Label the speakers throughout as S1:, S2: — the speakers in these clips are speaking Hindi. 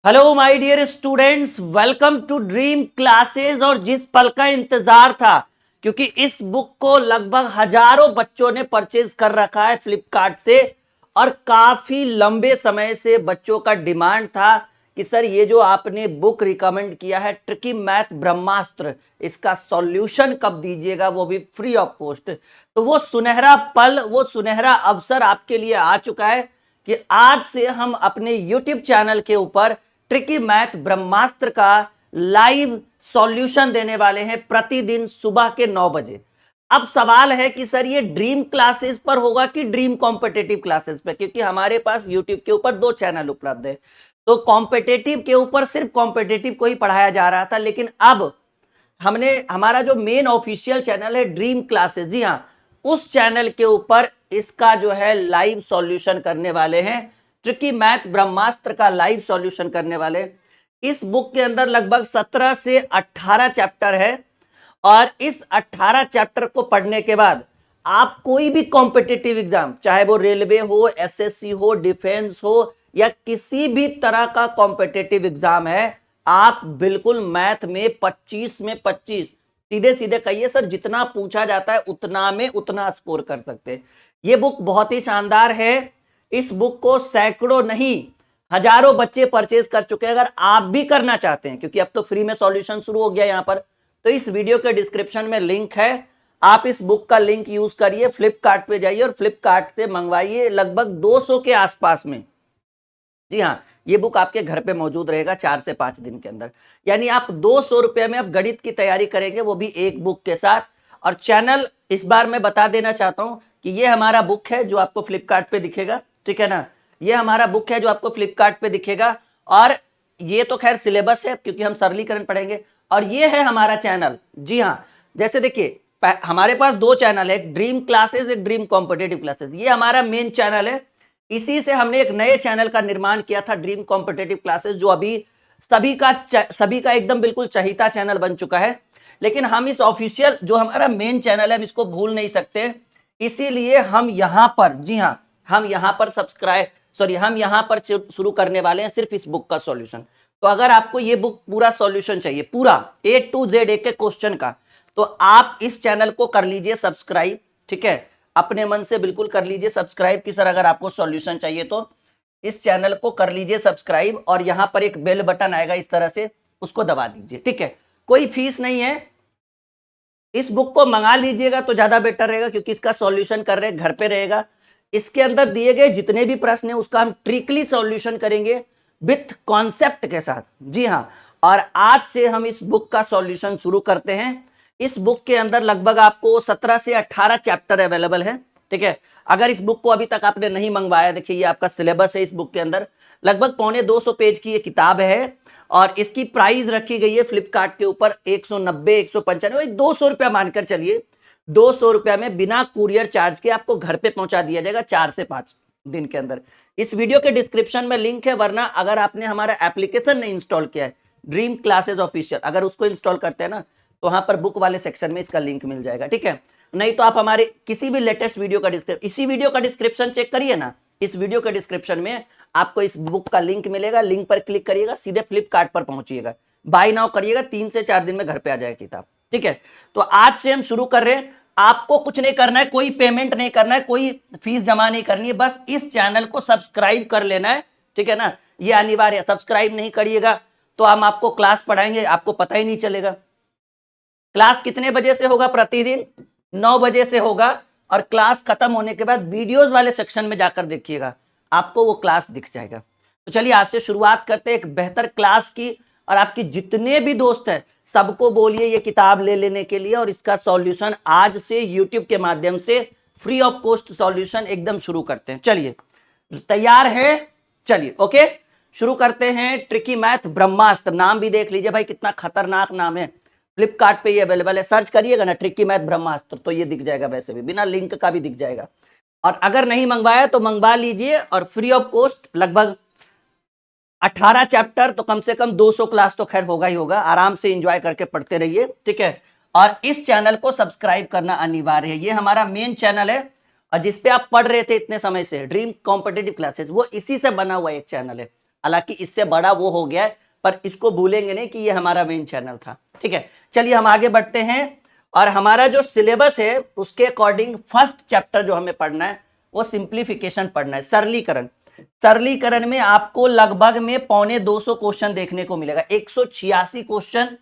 S1: Hello my dear students, welcome to dream classes. और जिस पल का इंतजार था, क्योंकि इस बुक को लगभग हजारों बच्चों ने परचेज कर रखा है फ्लिपकार्ट से, और काफी लंबे समय से बच्चों का डिमांड था कि सर ये जो आपने बुक रिकमेंड किया है ट्रिकी मैथ ब्रह्मास्त्र, इसका सॉल्यूशन कब दीजिएगा, वो भी फ्री ऑफ कॉस्ट। तो वो सुनहरा पल, वो सुनहरा अवसर आपके लिए आ चुका है कि आज से हम अपने YouTube चैनल के ऊपर ट्रिकी मैथ ब्रह्मास्त्र का लाइव सॉल्यूशन देने वाले हैं प्रतिदिन सुबह के 9 बजे। अब सवाल है कि सर ये ड्रीम क्लासेस पर होगा कि ड्रीम कॉम्पिटेटिव क्लासेस पे, क्योंकि हमारे पास यूट्यूब के ऊपर 2 चैनल उपलब्ध है। तो कॉम्पिटेटिव के ऊपर सिर्फ कॉम्पिटेटिव को ही पढ़ाया जा रहा था, लेकिन अब हमने हमारा जो मेन ऑफिशियल चैनल है ड्रीम क्लासेस, जी हाँ, उस चैनल के ऊपर इसका जो है लाइव सॉल्यूशन करने वाले हैं। ट्रिकी मैथ ब्रह्मास्त्र का लाइव सॉल्यूशन करने वाले। इस बुक के अंदर लगभग 17 से 18 चैप्टर है, और इस 18 चैप्टर को पढ़ने के बाद आप कोई भी कॉम्पिटिटिव एग्जाम, चाहे वो रेलवे हो, एसएससी हो, डिफेंस हो, या किसी भी तरह का कॉम्पिटिटिव एग्जाम है, आप बिल्कुल मैथ में 25 में 25, सीधे सीधे कहिए सर जितना पूछा जाता है उतना में उतना स्कोर कर सकते हैं। ये बुक बहुत ही शानदार है। इस बुक को सैकड़ों नहीं हजारों बच्चे परचेज कर चुके हैं। अगर आप भी करना चाहते हैं, क्योंकि अब तो फ्री में सॉल्यूशन शुरू हो गया यहां पर, तो इस वीडियो के डिस्क्रिप्शन में लिंक है, आप इस बुक का लिंक यूज करिए, फ्लिपकार्ट पे जाइए और फ्लिपकार्ट से मंगवाइए। लगभग 200 के आसपास में, जी हाँ, ये बुक आपके घर पे मौजूद रहेगा 4 से 5 दिन के अंदर। यानी आप 200 रुपए में अब गणित की तैयारी करेंगे, वो भी एक बुक के साथ। और चैनल इस बार मैं बता देना चाहता हूं कि ये हमारा बुक है जो आपको फ्लिपकार्ट पे दिखेगा, ठीक है ना। ये हमारा बुक है जो आपको फ्लिपकार्ट पे दिखेगा, और ये तो खैर सिलेबस है क्योंकि हम सरलीकरण पढ़ेंगे। और ये है हमारा चैनल, जी हाँ। जैसे देखिए, हमारे पास 2 चैनल है, एक ड्रीम क्लासेस, एक ड्रीम कॉम्पिटेटिव क्लासेस। ये हमारा मेन चैनल है। इसी से हमने एक नए चैनल का निर्माण किया था, ड्रीम कॉम्पिटेटिव क्लासेस, जो अभी सभी का एकदम बिल्कुल चहीता चैनल बन चुका है। लेकिन हम इस ऑफिशियल जो हमारा मेन चैनल है, हम इसको भूल नहीं सकते, इसीलिए हम यहां पर, जी हां, हम यहां पर हम यहां पर शुरू करने वाले हैं सिर्फ इस बुक का सॉल्यूशन। तो अगर आपको ये बुक पूरा सॉल्यूशन चाहिए, पूरा A to Z एक एक क्वेश्चन का, तो आप इस चैनल को कर लीजिए सब्सक्राइब, ठीक है। अपने मन से बिल्कुल कर लीजिए सब्सक्राइब कि सर अगर आपको सॉल्यूशन चाहिए तो इस चैनल को कर लीजिए सब्सक्राइब, और यहां पर एक बेल बटन आएगा इस तरह से, उसको दबा दीजिए, ठीक है। कोई फीस नहीं है। इस बुक को मंगा लीजिएगा तो ज्यादा बेटर रहेगा, क्योंकि इसका सॉल्यूशन कर रहे हैं, घर पे रहेगा। इसके अंदर दिए गए जितने भी प्रश्न हैं उसका हम ट्रिकली सॉल्यूशन करेंगे विथ कॉन्सेप्ट के साथ, जी हाँ। और आज से हम इस बुक का सॉल्यूशन शुरू करते हैं। इस बुक के अंदर लगभग आपको 17 से 18 चैप्टर अवेलेबल है, ठीक है। अगर इस बुक को अभी तक आपने नहीं मंगवाया, देखिए ये आपका सिलेबस है। इस बुक के अंदर लगभग 250 पेज की ये किताब है, और इसकी प्राइस रखी गई है फ्लिपकार्ट के ऊपर 190, 195, 200 रुपया मानकर चलिए। 200 रुपया में बिना कुरियर चार्ज के आपको घर पे पहुंचा दिया जाएगा 4 से 5 दिन के अंदर। इस वीडियो के डिस्क्रिप्शन में लिंक है, वरना अगर आपने हमारा एप्लीकेशन नहीं इंस्टॉल किया है ड्रीम क्लासेस ऑफिशियल, अगर उसको इंस्टॉल करते हैं ना, तो वहां पर बुक वाले सेक्शन में इसका लिंक मिल जाएगा, ठीक है। नहीं तो आप हमारे किसी भी लेटेस्ट वीडियो का इसी वीडियो का डिस्क्रिप्शन चेक करिए ना, इस वीडियो के डिस्क्रिप्शन में आपको इस बुक का लिंक मिलेगा, लिंक पर क्लिक करिएगा, सीधे फ्लिपकार्ट पर पहुंचिएगा, बाय नाउ करिएगा, 3 से 4 दिन में घर पे आ जाएगा किताब, ठीक है। तो आज से हम शुरू कर रहे हैं। आपको कुछ नहीं करना है, कोई पेमेंट नहीं करना है, कोई फीस जमा नहीं करनी है, बस इस चैनल को सब्सक्राइब कर लेना है, ठीक है ना। ये अनिवार्य है, सब्सक्राइब नहीं करिएगा तो हम आपको क्लास पढ़ाएंगे, आपको पता ही नहीं चलेगा। क्लास कितने बजे से होगा? प्रतिदिन 9 बजे से होगा, और क्लास खत्म होने के बाद वीडियोस वाले सेक्शन में जाकर देखिएगा, आपको वो क्लास दिख जाएगा। तो चलिए आज से शुरुआत करते हैं एक बेहतर क्लास की। और आपके जितने भी दोस्त हैं सबको बोलिए ये किताब ले लेने के लिए, और इसका सॉल्यूशन आज से यूट्यूब के माध्यम से फ्री ऑफ कॉस्ट सॉल्यूशन एकदम शुरू करते हैं। चलिए तैयार है? चलिए ओके, शुरू करते हैं। ट्रिकी मैथ ब्रह्मास्त्र, नाम भी देख लीजिए भाई कितना खतरनाक नाम है। फ्लिपकार्ट पे ये अवेलेबल है, सर्च करिएगा ना ट्रिकी मैथ ब्रह्मास्त्र, तो ये दिख जाएगा, वैसे भी बिना लिंक का भी दिख जाएगा। और अगर नहीं मंगवाया तो मंगवा लीजिए, और फ्री ऑफ कॉस्ट लगभग 18 चैप्टर, तो कम से कम 200 क्लास तो खैर होगा ही होगा, आराम से एंजॉय करके पढ़ते रहिए, ठीक है। और इस चैनल को सब्सक्राइब करना अनिवार्य है, ये हमारा मेन चैनल है, और जिसपे आप पढ़ रहे थे इतने समय से ड्रीम कॉम्पिटिटिव क्लासेस, वो इसी से बना हुआ एक चैनल है। हालांकि इससे बड़ा वो हो गया है, पर इसको भूलेंगे नहीं कि ये हमारा मेन चैनल था। ठीक है, चलिए हम आगे बढ़ते हैं। और हमारा जो सिलेबस है उसके अकॉर्डिंग फर्स्ट चैप्टर जो हमें पढ़ना है वो सिंप्लीफिकेशन पढ़ना है, सरलीकरण। सरलीकरण में आपको लगभग में 250 क्वेश्चन देखने को मिलेगा, 186 क्वेश्चन।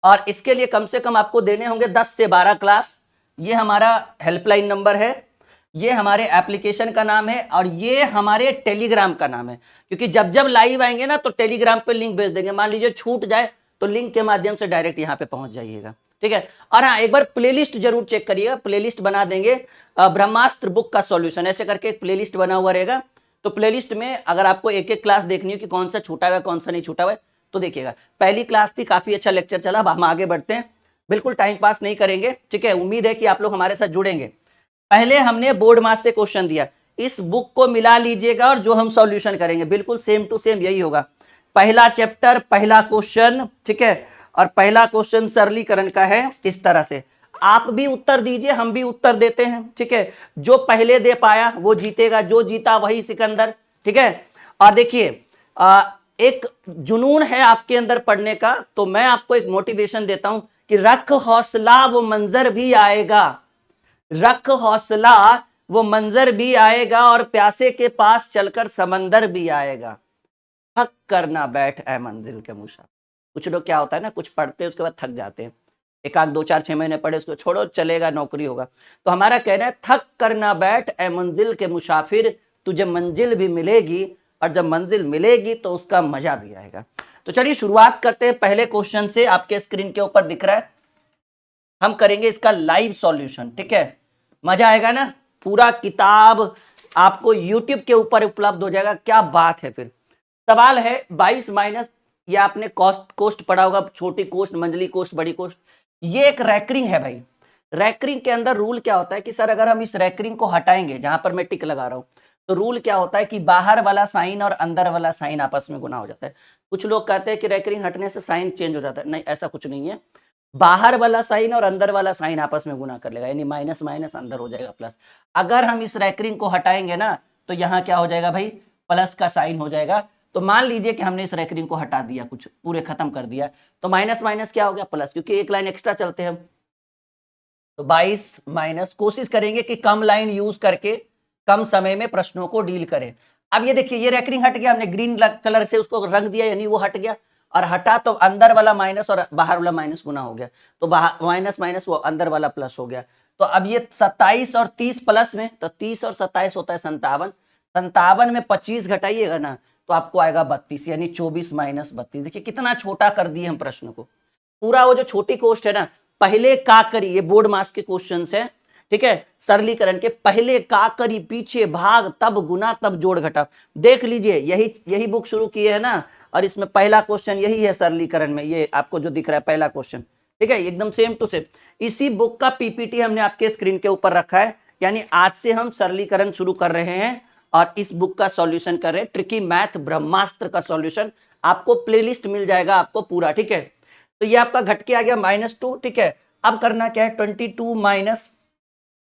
S1: और इसके लिए कम से कम आपको देने होंगे 10 से 12 क्लास। ये हमारा हेल्पलाइन नंबर है, ये हमारे एप्लीकेशन का नाम है, और ये हमारे टेलीग्राम का नाम है। क्योंकि जब जब लाइव आएंगे ना तो टेलीग्राम पे लिंक भेज देंगे, मान लीजिए छूट जाए तो लिंक के माध्यम से डायरेक्ट यहाँ पे पहुंच जाइएगा। ठीक है, और हाँ एक बार प्लेलिस्ट जरूर चेक करिएगा, प्लेलिस्ट बना देंगे ब्रह्मास्त्र बुक का सॉल्यूशन ऐसे करके एक प्लेलिस्ट बना हुआ रहेगा। तो प्लेलिस्ट में अगर आपको एक एक क्लास देखनी हो कि कौन सा छूटा हुआ है कौन सा नहीं छूटा हुआ है तो देखिएगा। पहली क्लास थी, काफी अच्छा लेक्चर चला। अब हम आगे बढ़ते हैं, बिल्कुल टाइम पास नहीं करेंगे। ठीक है, उम्मीद है कि आप लोग हमारे साथ जुड़ेंगे। पहले हमने बोर्ड मास से क्वेश्चन दिया, इस बुक को मिला लीजिएगा और जो हम सॉल्यूशन करेंगे बिल्कुल सेम टू सेम यही होगा। पहला चैप्टर पहला क्वेश्चन, ठीक है, और पहला क्वेश्चन सरलीकरण का है इस तरह से। आप भी उत्तर दीजिए, हम भी उत्तर देते हैं। ठीक है, जो पहले दे पाया वो जीतेगा, जो जीता वही सिकंदर। ठीक है, और देखिए एक जुनून है आपके अंदर पढ़ने का, तो मैं आपको एक मोटिवेशन देता हूं कि रख हौसला वो मंजर भी आएगा, रख हौसला वो मंजर भी आएगा, और प्यासे के पास चलकर समंदर भी आएगा। थक कर ना बैठ ऐ मंजिल के मुसाफिर। कुछ लोग क्या होता है ना, कुछ पढ़ते हैं उसके बाद थक जाते हैं, एक आध 2 4 6 महीने पढ़े उसको छोड़ो, चलेगा नौकरी होगा। तो हमारा कहना है थक कर ना बैठ ऐ मंजिल के मुसाफिर, तुझे मंजिल भी मिलेगी, और जब मंजिल मिलेगी तो उसका मजा भी आएगा। तो चलिए शुरुआत करते हैं पहले क्वेश्चन से। आपके स्क्रीन के ऊपर दिख रहा है, हम करेंगे इसका लाइव सॉल्यूशन। ठीक है, मजा आएगा ना, पूरा किताब आपको YouTube के ऊपर उपलब्ध हो जाएगा। क्या बात है। फिर सवाल है 22 माइनस, या आपने कोष्ट पढ़ा होगा, छोटी कोष्ट, मंझली कोष्ट, बड़ी कोष्ट। ये एक रैकरिंग है भाई। रैकरिंग के अंदर रूल क्या होता है कि सर अगर हम इस रैकरिंग को हटाएंगे, जहां पर मैं टिक लगा रहा हूं, तो रूल क्या होता है कि बाहर वाला साइन और अंदर वाला साइन आपस में गुना हो जाता है। कुछ लोग कहते हैं कि रैकरिंग हटने से साइन चेंज हो जाता है, नहीं ऐसा कुछ नहीं है। बाहर वाला साइन और अंदर वाला साइन आपस में गुना कर लेगा, यानी माइनस माइनस अंदर हो जाएगा प्लस। अगर हम इस रैकरिंग को हटाएंगे ना तो यहाँ क्या हो जाएगा भाई, प्लस का साइन हो जाएगा। तो मान लीजिए कि हमने इस रैकरिंग को हटा दिया, कुछ पूरे खत्म कर दिया, तो माइनस माइनस क्या हो गया, प्लस, क्योंकि एक लाइन एक्स्ट्रा चलते हैं हम। तो 22 माइनस, कोशिश करेंगे कि कम लाइन यूज करके कम समय में प्रश्नों को डील करें। अब ये देखिए, ये रैकरिंग हट गया, हमने ग्रीन कलर से उसको रंग दिया, यानी वो हट गया। और हटा तो अंदर वाला माइनस और बाहर वाला माइनस गुना हो गया, तो माइनस माइनस वो अंदर वाला प्लस हो गया। तो अब ये 27 और 30 प्लस में, तो 30 और 27 होता है 57। 57 में 25 घटाइएगा ना तो आपको आएगा 32, यानी 24 माइनस 32। देखिए कितना छोटा कर दिए हम प्रश्न को। पूरा वो जो छोटी कोष्ट है ना, पहले का करी, ये बोर्ड मास के क्वेश्चन है। ठीक है, सरलीकरण के पहले का करी, पीछे भाग, तब गुना, तब जोड़ घटा। देख लीजिए, यही बुक शुरू की है ना, और इसमें पहला क्वेश्चन यही है सरलीकरण में, ये आपको जो दिख रहा है पहला क्वेश्चन। ठीक है, एकदम सेम टू सेम। इसी बुक का पीपीटी हमने आपके स्क्रीन के ऊपर रखा है, यानी आज से हम सरलीकरण शुरू कर रहे हैं और इस बुक का सॉल्यूशन कर रहे हैं। ट्रिकी मैथ ब्रह्मास्त्र का सॉल्यूशन आपको प्लेलिस्ट मिल जाएगा आपको पूरा। ठीक है, तो ये आपका घट के आ गया -2। ठीक है, अब करना क्या है, 22 माइनस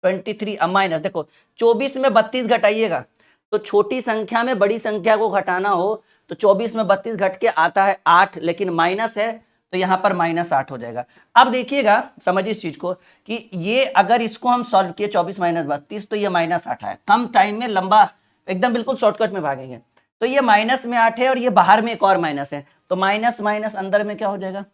S1: 23, अब माइनस, देखो 24 में 32 घटाइएगा, तो छोटी संख्या में बड़ी संख्या को घटाना हो तो 24 में 32 घट के आता है 8, लेकिन माइनस है तो यहां पर -8 हो जाएगा। अब देखिएगा, समझिए इस चीज को कि ये अगर इसको हम सॉल्व किए 24 माइनस 32, तो ये -8 है। कम टाइम में लंबा, एकदम बिल्कुल शॉर्टकट में भागेंगे। तो ये माइनस में 8 है और ये बाहर में एक और माइनस है, तो माइनस माइनस अंदर में क्या हो जाएगा,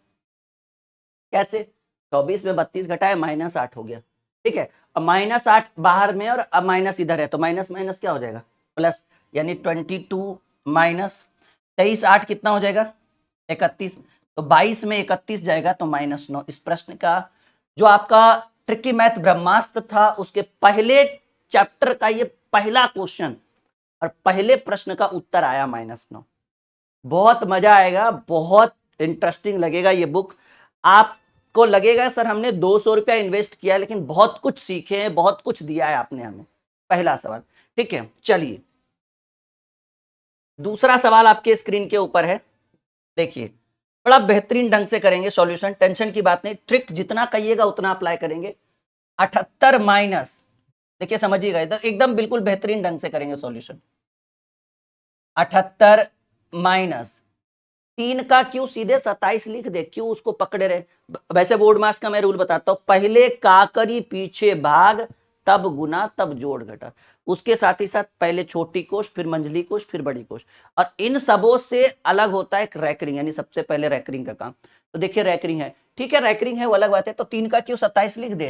S1: कैसे, 24 में 32 घटाए -8 हो गया। ठीक है, अब -8 बाहर में और अब माइनस इधर है, तो माइनस माइनस क्या हो जाएगा, प्लस, यानी 22 माइनस 23, 8 कितना हो जाएगा, 31। तो 22 में 31 जाएगा तो -9। इस प्रश्न का जो आपका ट्रिकी मैथ ब्रह्मास्त्र था उसके पहले चैप्टर का ये पहला क्वेश्चन और पहले प्रश्न का उत्तर आया -9। बहुत मजा आएगा, बहुत इंटरेस्टिंग लगेगा ये बुक। आपको लगेगा सर हमने 200 रुपया इन्वेस्ट किया, लेकिन बहुत कुछ सीखे हैं, बहुत कुछ दिया है आपने हमें। पहला सवाल, ठीक है, चलिए दूसरा सवाल आपके स्क्रीन के ऊपर है। देखिए बड़ा बेहतरीन ढंग से करेंगे सॉल्यूशन, टेंशन की बात नहीं, ट्रिक जितना कहिएगा उतना अप्लाई करेंगे। 78 माइनस, देखिए समझिएगा, एकदम बिल्कुल बेहतरीन ढंग से करेंगे सॉल्यूशन। 78 माइनस 3 का क्यू सीधे 27 लिख दे, क्यों उसको पकड़े रहे। वैसे बोर्ड मास का मैं रूल बताता हूं, पहले काकरी पीछे भाग तब गुना तब जोड़ घटा, उसके साथ ही साथ पहले छोटी कोष्ठ फिर मंझली कोष्ठ फिर बड़ी कोष्ठ। और इन सबों से अलग होता है एक रैकरिंग, यानी सबसे पहले रैकरिंग का काम। तो देखिए रैकरिंग है, ठीक है रैकरिंग है वो अलग बात है। तो 3 का क्यू 27 लिख दे,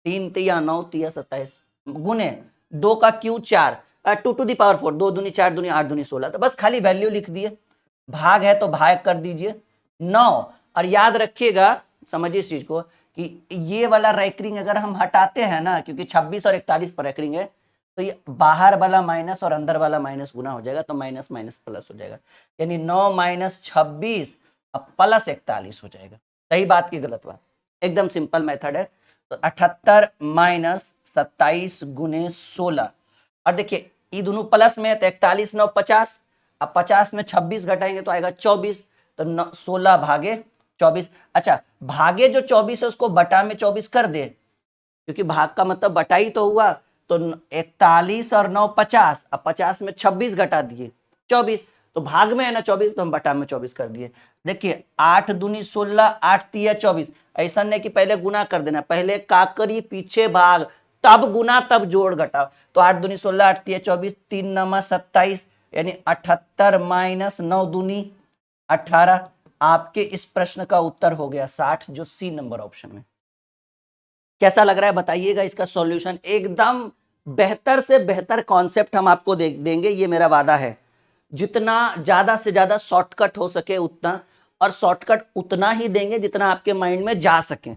S1: 3 तिया 9 तिया 27 गुने 2 का क्यू 4 2 टू दी पावर 4, 2 दूनी 4 दूनी 8 दूनी 16। तो बस खाली वैल्यू लिख दिए, भाग है तो भाग कर दीजिए 9। और याद रखिएगा, समझिए इस चीज को कि ये वाला रैकरिंग अगर हम हटाते हैं ना, क्योंकि 26 और 41 पर रैकरिंग है, तो ये बाहर वाला माइनस और अंदर वाला माइनस गुना हो जाएगा, तो माइनस माइनस प्लस हो जाएगा, यानी 9 माइनस 26 अब प्लस 41 हो जाएगा। सही बात की गलत बात, एकदम सिंपल मेथड है। तो 78 माइनस 27 गुने 16, और देखिए ये दोनों प्लस में है तो 41 9 50, अब 50 में 26 घटाएंगे तो आएगा 24, तो 16 भागे 24। अच्छा भागे जो 24 है उसको बटा में 24 कर दे, क्योंकि भाग का मतलब बटा ही तो हुआ। तो 41 और 9 50, अब 50 में 26 घटा दिए 24, तो भाग में है ना 24, तो हम बटा में 24 कर दिए। देखिए 8 दूनी 16 8 तिया 24, ऐसा नहीं कि पहले गुना कर देना, पहले काकरी पीछे भाग तब गुना तब जोड़ घटाओ। तो 8 दूनी 16 8 तिया 24 3 नमा 27, यानी 78 माइनस 9 दूनी 18। आपके इस प्रश्न का उत्तर हो गया 60, जो सी नंबर ऑप्शन में। कैसा लग रहा है बताइएगा इसका सॉल्यूशन। एकदम बेहतर से बेहतर कॉन्सेप्ट हम आपको देंगे, ये मेरा वादा है। जितना ज्यादा से ज्यादा शॉर्टकट हो सके उतना, और शॉर्टकट उतना ही देंगे जितना आपके माइंड में जा सके।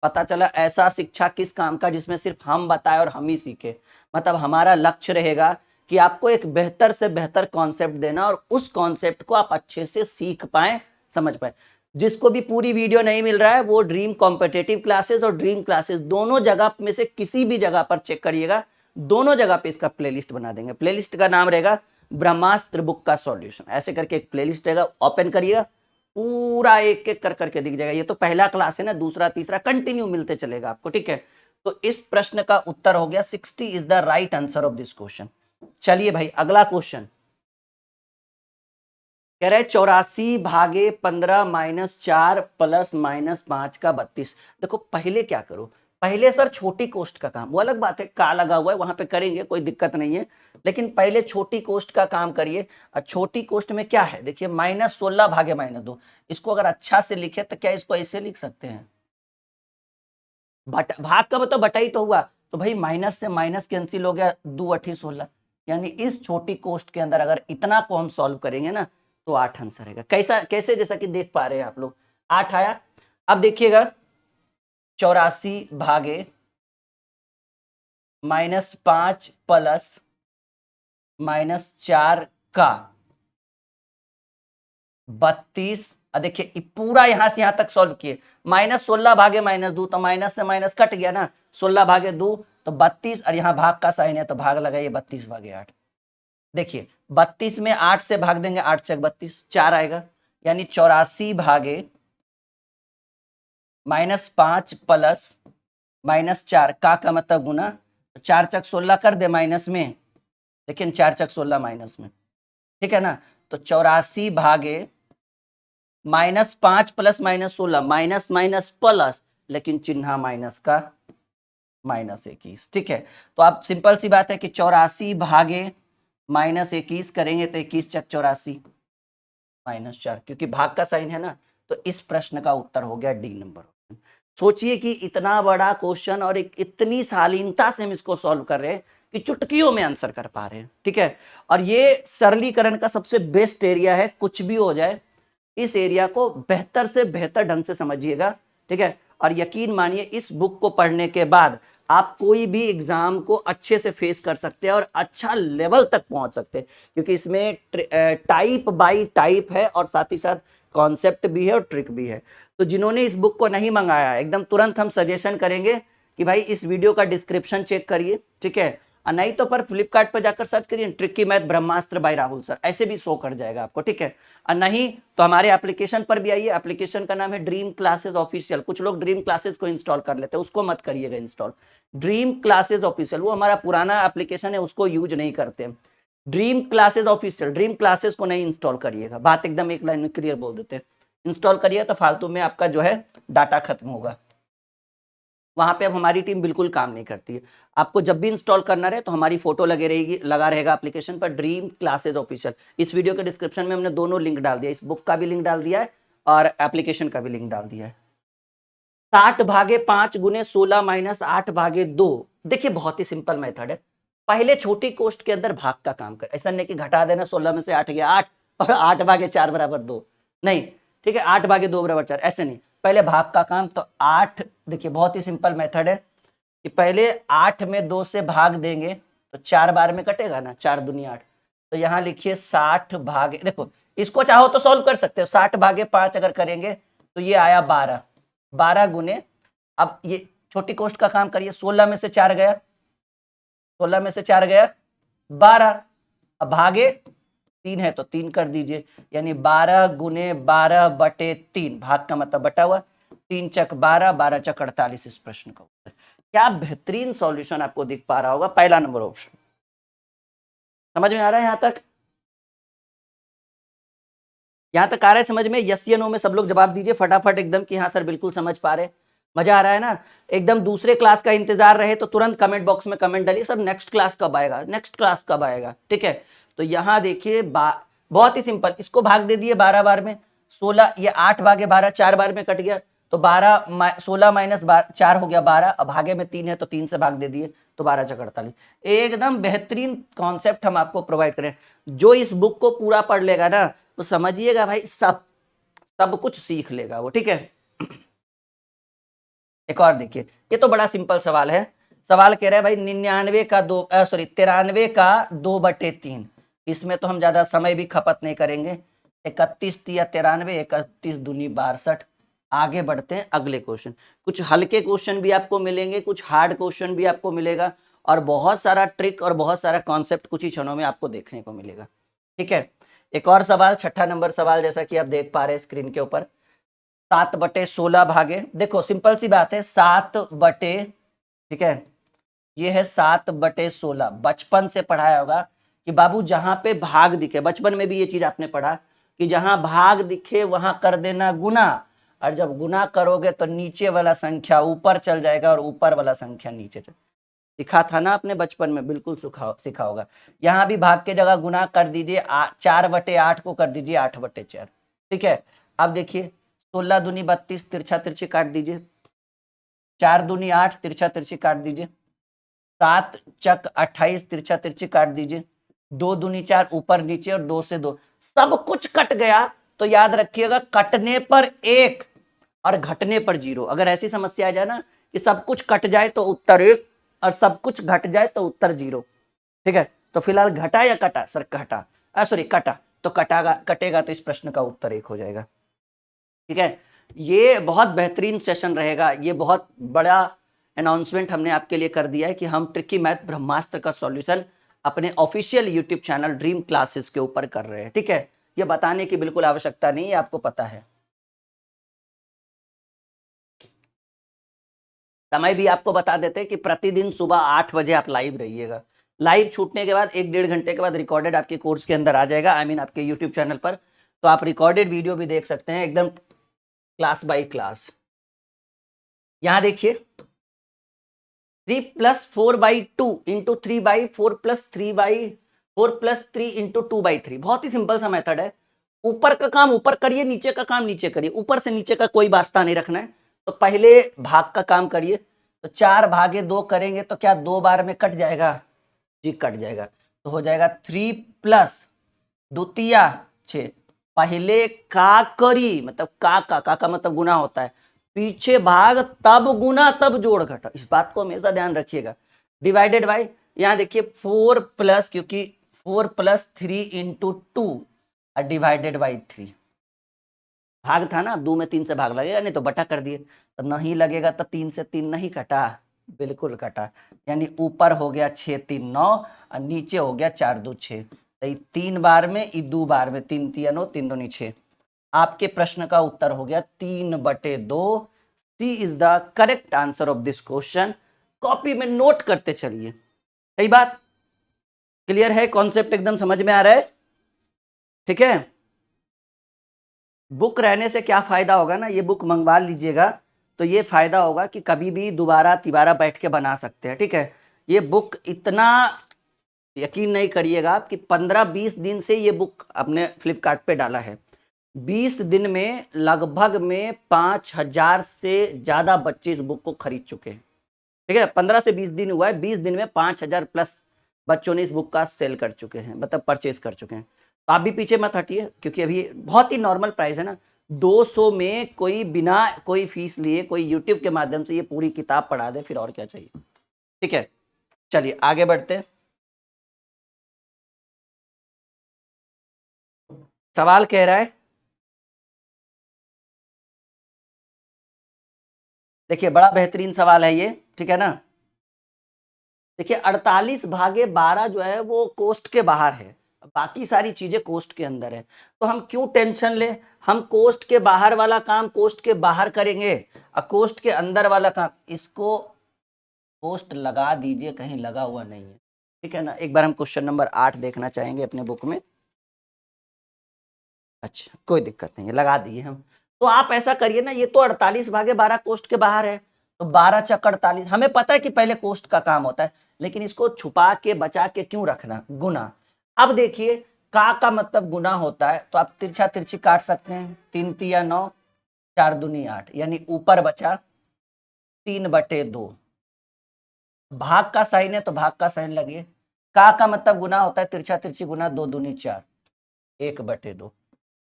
S1: पता चला ऐसा शिक्षा किस काम का जिसमें सिर्फ हम बताएं और हम ही सीखे। मतलब हमारा लक्ष्य रहेगा कि आपको एक बेहतर से बेहतर कॉन्सेप्ट देना, और उस कॉन्सेप्ट को आप अच्छे से सीख पाए, समझ पाए। जिसको भी पूरी वीडियो नहीं मिल रहा है वो ड्रीम कॉम्पिटेटिव क्लासेस और ड्रीम क्लासेस दोनों जगह में से किसी भी जगह पर चेक करिएगा, दोनों जगह पे इसका प्लेलिस्ट बना देंगे। प्लेलिस्ट का नाम रहेगा ब्रह्मास्त्र बुक का सॉल्यूशन, ऐसे करके एक प्लेलिस्ट रहेगा, ओपन करिएगा, पूरा एक एक कर करके दिख जाएगा। ये तो पहला क्लास है ना, दूसरा तीसरा कंटिन्यू मिलते चलेगा आपको, ठीक है। तो इस प्रश्न का उत्तर हो गया 60 is the right answer of this question. चलिए भाई अगला क्वेश्चन कह रहे 84 भागे 15 माइनस 4 प्लस माइनस 5 का 32। देखो पहले क्या करो, पहले सर छोटी कोष्ठ का काम, वो अलग बात है का लगा हुआ है वहां पे करेंगे, कोई दिक्कत नहीं है, लेकिन पहले छोटी कोष्ठ का काम करिए। और छोटी कोष्ठ में क्या है, देखिए -16 भागे -2, इसको अगर अच्छा से लिखे तो क्या इसको ऐसे लिख सकते हैं, भाग का मतलब बटा ही तो हुआ, तो भाई माइनस से माइनस कैंसिल हो गया, 2 8 16, यानी इस छोटी कोष्ठ के अंदर अगर इतना को हम सॉल्व करेंगे ना तो 8 आंसर आएगा। कैसा कैसे, जैसा कि देख पा रहे हैं आप लोग 8 आया। अब देखिएगा 84 भागे -5 प्लस -4 का 32। देखिए पूरा यहां से यहां तक सॉल्व किए, -16 भागे -2, तो माइनस से माइनस कट गया ना, 16 भागे 2 तो 32, और यहाँ भाग का साइन है तो भाग लगाइए 32 भागे 8। देखिए 32 में 8 से भाग देंगे, 8 चक 32 4 आएगा, यानी 84 भागे -5 प्लस -4 का मतलब गुना, 4 चक 16 कर दे माइनस में, लेकिन 4 चक 16 माइनस में, ठीक है ना। तो 84 भागे -5 प्लस -16, माइनस माइनस प्लस, लेकिन चिन्ह माइनस का -21, ठीक है। तो आप सिंपल सी बात है कि 84 भागे -21 करेंगे तो 21 चक 84 -4, क्योंकि भाग का साइन है ना। तो इस प्रश्न का उत्तर हो गया डी नंबर। सोचिए कि इतना बड़ा क्वेश्चन और एक इतनी शालीनता से हम इसको सॉल्व कर रहे हैं कि चुटकियों में आंसर कर पा रहे हैं, ठीक है। और ये सरलीकरण का सबसे बेस्ट एरिया है, कुछ भी हो जाए इस एरिया को बेहतर से बेहतर ढंग से समझिएगा, ठीक है। और यकीन मानिए इस बुक को पढ़ने के बाद आप कोई भी एग्जाम को अच्छे से फेस कर सकते हैं और अच्छा लेवल तक पहुंच सकते हैं, क्योंकि इसमें टाइप बाय टाइप है और साथ ही साथ कॉन्सेप्ट भी है और ट्रिक भी है। तो जिन्होंने इस बुक को नहीं मंगाया, एकदम तुरंत हम सजेशन करेंगे कि भाई इस वीडियो का डिस्क्रिप्शन चेक करिए, ठीक है। और नहीं तो पर फ्लिपकार्ट पर जाकर सर्च करिए ट्रिकी मैथ ब्रह्मास्त्र बाय राहुल सर, ऐसे भी शो कर जाएगा आपको, ठीक है। और नहीं तो हमारे एप्लीकेशन पर भी आइए, एप्लीकेशन का नाम है ड्रीम क्लासेस ऑफिशियल। कुछ लोग ड्रीम क्लासेस को इंस्टॉल कर लेते हैं, उसको मत करिएगा इंस्टॉल, ड्रीम क्लासेस ऑफिशियल वो हमारा पुराना एप्लीकेशन है, उसको यूज नहीं करते। Dream classes official, dream classes को नहीं इंस्टॉल करिएगा, बात एकदम एक लाइन में क्लियर बोल देते हैं। इंस्टॉल करिए तो फालतू में आपका जो है डाटा खत्म होगा, वहां पे अब हमारी टीम बिल्कुल काम नहीं करती है। आपको जब भी इंस्टॉल करना रहे तो हमारी फोटो लगे रहेगी, लगा रहेगा एप्लीकेशन पर, ड्रीम क्लासेस ऑफिशियल। इस वीडियो के डिस्क्रिप्शन में हमने दोनों लिंक डाल दिया, इस बुक का भी लिंक डाल दिया है और एप्लीकेशन का भी लिंक डाल दिया है। 60/5 गुने 16 माइनस 8/2। देखिए बहुत ही सिंपल मेथड है, पहले छोटी कोष्ट के अंदर भाग का काम कर, ऐसा नहीं कि घटा देना 16 में से 8 गया 8 और 8/4 बराबर 2, नहीं, ठीक है, 8/2 बराबर 4, ऐसे नहीं, पहले भाग का काम। तो 8, देखिए बहुत ही सिंपल मेथड है कि पहले 8 में 2 से भाग देंगे तो 4 बार में कटेगा ना, 4 दूनी 8। तो यहाँ लिखिए 60 भागे, देखो इसको चाहो तो सॉल्व कर सकते हो, 60/5 अगर करेंगे तो ये आया 12, 12 गुने, अब ये छोटी कोष्ट का काम करिए, 16 में से 4 गया, 16 में से 4 गया 12, अब भागे 3 है तो 3 कर दीजिए, यानी 12 गुने 12/3, भाग का मतलब बटा हुआ, 3 चक 12, 12 चक 48 इस प्रश्न का उत्तर। क्या बेहतरीन सॉल्यूशन आपको दिख पा रहा होगा, पहला नंबर ऑप्शन। समझ में आ रहा है यहां तक? यहां तक आ रहा है समझ में? यस या नो में सब लोग जवाब दीजिए फटाफट एकदम कि हाँ सर बिल्कुल समझ पा रहे, मजा आ रहा है ना एकदम। दूसरे क्लास का इंतजार रहे तो तुरंत कमेंट बॉक्स में कमेंट डालिए, सर नेक्स्ट क्लास कब आएगा, नेक्स्ट क्लास कब आएगा, ठीक है। तो यहाँ देखिए बहुत ही सिंपल, इसको भाग दे दिए 12 बार में, 16, ये 8/12 4 बार में कट गया, तो 16 माइनस 4 हो गया 12, अब भागे में 3 है तो 3 से भाग दे दिए तो 12 चक 48। एकदम बेहतरीन कॉन्सेप्ट हम आपको प्रोवाइड करें, जो इस बुक को पूरा पढ़ लेगा ना तो समझिएगा भाई सब सब कुछ सीख लेगा वो, ठीक है। एक और देखिए, ये तो बड़ा सिंपल सवाल है, सवाल कह रहा है भाई 93 का 2/3, इसमें तो हम ज्यादा समय भी खपत नहीं करेंगे, 31 या 93, 31 दूनी 62। आगे बढ़ते हैं अगले क्वेश्चन, कुछ हल्के क्वेश्चन भी आपको मिलेंगे, कुछ हार्ड क्वेश्चन भी आपको मिलेगा, और बहुत सारा ट्रिक और बहुत सारा कॉन्सेप्ट कुछ ही क्षणों में आपको देखने को मिलेगा, ठीक है। एक और सवाल, छठा नंबर सवाल, जैसा कि आप देख पा रहे हैं स्क्रीन के ऊपर, 7/16 भागे, देखो सिंपल सी बात है, 7/, ठीक है, ये है 7/16। बचपन से पढ़ाया होगा कि बाबू जहां पे भाग दिखे, बचपन में भी ये चीज आपने पढ़ा कि जहां भाग दिखे वहां कर देना गुना, और जब गुना करोगे तो नीचे वाला संख्या ऊपर चल जाएगा और ऊपर वाला संख्या नीचे चल, सिखा था ना आपने बचपन में, बिल्कुल सिखा होगा। यहाँ भी भाग के जगह गुना कर दीजिए, 4/8 को कर दीजिए 8/4, ठीक है। अब देखिए 16 दूनी 32, तिरछा तिरछी काट दीजिए, 4 दूनी 8, तिरछा तिरछी काट दीजिए, 7 चक 28, तिरछा तिरछी काट दीजिए, 2 दूनी 4, ऊपर नीचे और 2 से 2, सब कुछ कट गया। तो याद रखिएगा कटने पर 1 और घटने पर 0। अगर ऐसी समस्या आ जाए ना कि सब कुछ कट जाए तो उत्तर 1 और सब कुछ घट जाए तो उत्तर 0, ठीक है। तो फिलहाल घटा या कटा, सर घटा, सॉरी कटा, तो कटेगा तो इस प्रश्न का उत्तर 1 हो जाएगा, ठीक है। ये बहुत बेहतरीन सेशन रहेगा, ये बहुत बड़ा अनाउंसमेंट हमने आपके लिए कर दिया है कि हम ट्रिकी मैथ ब्रह्मास्त्र का सॉल्यूशन अपने official YouTube channel dream classes के ऊपर कर रहे हैं, ठीक है। ये बताने की बिल्कुल आवश्यकता नहीं है, आपको पता है। समय भी आपको बता देते हैं कि प्रतिदिन सुबह 8 बजे आप लाइव रहिएगा, लाइव छूटने के बाद 1-1.5 घंटे के बाद रिकॉर्डेड आपके कोर्स के अंदर आ जाएगा, आई मीन आपके यूट्यूब चैनल पर, तो आप रिकॉर्डेड वीडियो भी देख सकते हैं एकदम क्लास बाय क्लास। यहां देखिए 3 + 4/2 इंटू 3/4 + 3/4 + 3 इंटू 2/3, बहुत ही सिंपल सा मेथड है। ऊपर का काम ऊपर करिए, नीचे का काम नीचे करिए, ऊपर से नीचे का कोई वास्ता नहीं रखना है। तो पहले भाग का काम करिए, तो 4/2 करेंगे तो क्या 2 बार में कट जाएगा जी, कट जाएगा, तो हो जाएगा 3 + द्वितीया 6, पहले का करी, मतलब का मतलब गुना होता है, पीछे भाग तब गुना तब जोड़ घटा, इस बात को हमेशा ध्यान रखिएगा। डिवाइडेड बाय, यहाँ देखिए 4 प्लस, क्योंकि 4 + 3 इंटू 2 और डिवाइडेड बाई 3, भाग था ना, 2 में 3 से भाग लगेगा, नहीं तो बटा कर दिए, तो नहीं लगेगा, तो 3 से 3 नहीं कटा, बिल्कुल कटा, यानी ऊपर हो गया 6 3 9 और नीचे हो गया 4 2 6, तो 3 बार में 2 बार में 3 3 9, 3 2 6, आपके प्रश्न का उत्तर हो गया 3/2। C is the correct answer of this question. Copy में नोट करते चलिए, सही बात। क्लियर है? कॉन्सेप्ट एकदम समझ में आ रहा है? ठीक है। बुक रहने से क्या फायदा होगा ना, ये बुक मंगवा लीजिएगा तो ये फायदा होगा कि कभी भी दोबारा तिबारा बैठ के बना सकते हैं। ठीक है, ये बुक इतना यकीन नहीं करिएगा आप कि 15-20 दिन से ये बुक अपने फ्लिपकार्ट पे डाला है। 20 दिन में लगभग में 5000 से ज्यादा बच्चे इस बुक को खरीद चुके हैं। ठीक है, 15 से 20 दिन हुआ है, 20 दिन में 5000 प्लस बच्चों ने इस बुक का सेल कर चुके हैं, मतलब परचेज कर चुके हैं। तो आप भी पीछे मत हटिए, क्योंकि अभी बहुत ही नॉर्मल प्राइस है ना। 200 में कोई बिना कोई फीस लिए कोई यूट्यूब के माध्यम से ये पूरी किताब पढ़ा दे, फिर और क्या चाहिए। ठीक है, चलिए आगे बढ़ते हैं। सवाल कह रहा है, देखिए बड़ा बेहतरीन सवाल है ये, ठीक है ना। देखिए 48/12 जो है वो कोस्ट के बाहर है, बाकी सारी चीजें कोस्ट के अंदर है। तो हम क्यों टेंशन ले, हम कोस्ट के बाहर वाला काम कोस्ट के बाहर करेंगे और कोस्ट के अंदर वाला काम, इसको कोस्ट लगा दीजिए, कहीं लगा हुआ नहीं है। ठीक है ना। एक बार हम क्वेश्चन नंबर 8 देखना चाहेंगे अपने बुक में। अच्छा, कोई दिक्कत नहीं है, लगा दिए हम। तो आप ऐसा करिए ना, ये तो 48/12 कोस्ट के बाहर है, तो 12 चक 48, हमें पता है कि पहले कोस्ट का काम होता है, लेकिन इसको छुपा के बचा के क्यों रखना, गुना। अब देखिए का मतलब गुना होता है, तो आप तिरछा तिरछी काट सकते हैं, 3 तिया 9, 4 दूनी 8, यानी ऊपर बचा 3/2। भाग का साइन है तो भाग का साइन लगिए। का मतलब गुना होता है तिरछा तिरछी गुना, 2 दूनी 4, 1/2।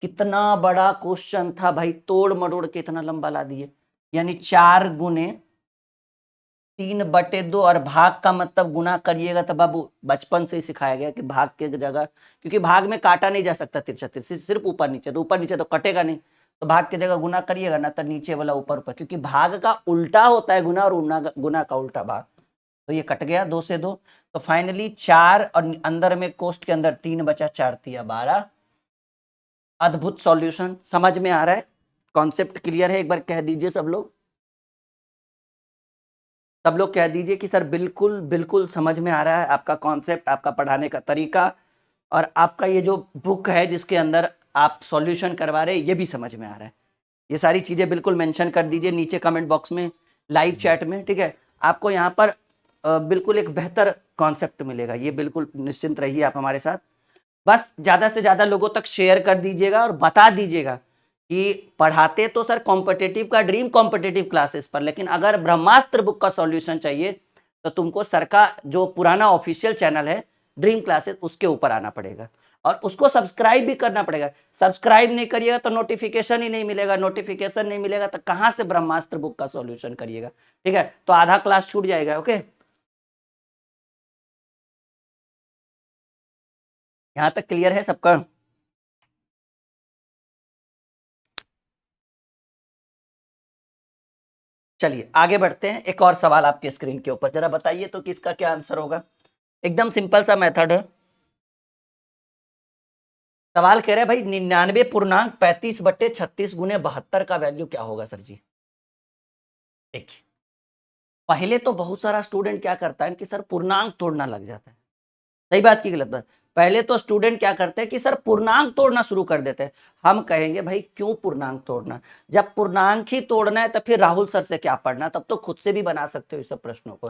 S1: कितना बड़ा क्वेश्चन था भाई, तोड़ मरोड़ के इतना लंबा ला दिए। यानी 4 गुने 3/2, और भाग का मतलब गुना करिएगा तो बाबू बचपन से ही सिखाया गया कि भाग के जगह, क्योंकि भाग में काटा नहीं जा सकता तिरछा तिरछी, सिर्फ ऊपर नीचे, तो ऊपर नीचे तो कटेगा नहीं, तो भाग की जगह गुना करिएगा ना, तो नीचे वाला ऊपर ऊपर, क्योंकि भाग का उल्टा होता है गुना, और गुना का उल्टा भाग। तो ये कट गया 2 से 2, तो फाइनली 4, और अंदर में कोष्ट के अंदर 3 बचा, 4 तिया 12। अद्भुत सॉल्यूशन, समझ में आ रहा है? कॉन्सेप्ट क्लियर है? एक बार कह दीजिए सब लोग, सब लोग कह दीजिए कि सर बिल्कुल बिल्कुल समझ में आ रहा है, आपका कॉन्सेप्ट, आपका पढ़ाने का तरीका, और आपका ये जो बुक है जिसके अंदर आप सॉल्यूशन करवा रहे हैं, ये भी समझ में आ रहा है। ये सारी चीजें बिल्कुल मेंशन कर दीजिए नीचे कमेंट बॉक्स में, लाइव चैट में। ठीक है, आपको यहाँ पर बिल्कुल एक बेहतर कॉन्सेप्ट मिलेगा, ये बिल्कुल निश्चिंत रहिए आप हमारे साथ। बस ज्यादा से ज्यादा लोगों तक शेयर कर दीजिएगा और बता दीजिएगा कि पढ़ाते तो सर कॉम्पिटिटिव का ड्रीम कॉम्पिटिटिव क्लासेस पर, लेकिन अगर ब्रह्मास्त्र बुक का सॉल्यूशन चाहिए तो तुमको सर का जो पुराना ऑफिशियल चैनल है ड्रीम क्लासेस, उसके ऊपर आना पड़ेगा, और उसको सब्सक्राइब भी करना पड़ेगा। सब्सक्राइब नहीं करिएगा तो नोटिफिकेशन ही नहीं मिलेगा, नोटिफिकेशन नहीं मिलेगा तो कहां से ब्रह्मास्त्र बुक का सॉल्यूशन करिएगा। ठीक है, तो आधा क्लास छूट जाएगा। ओके, यहां तक क्लियर है सबका? चलिए आगे बढ़ते हैं। एक और सवाल आपके स्क्रीन के ऊपर, जरा बताइए तो कि इसका क्या आंसर होगा। एकदम सिंपल सा मेथड है। सवाल कह रहे हैं भाई 99.35/36 गुने 72 का वैल्यू क्या होगा सर जी। देखिए पहले तो बहुत सारा स्टूडेंट क्या करता है कि सर पूर्णांक तोड़ना लग जाता है। सही बात की गलत बात? पहले तो स्टूडेंट क्या करते हैं कि सर पूर्णांक तोड़ना शुरू कर देते हैं। हम कहेंगे भाई क्यों पूर्णांक तोड़ना, जब पूर्णांक ही तोड़ना है तो फिर राहुल सर से क्या पढ़ना, तब तो खुद से भी बना सकते हो इस सब प्रश्नों को।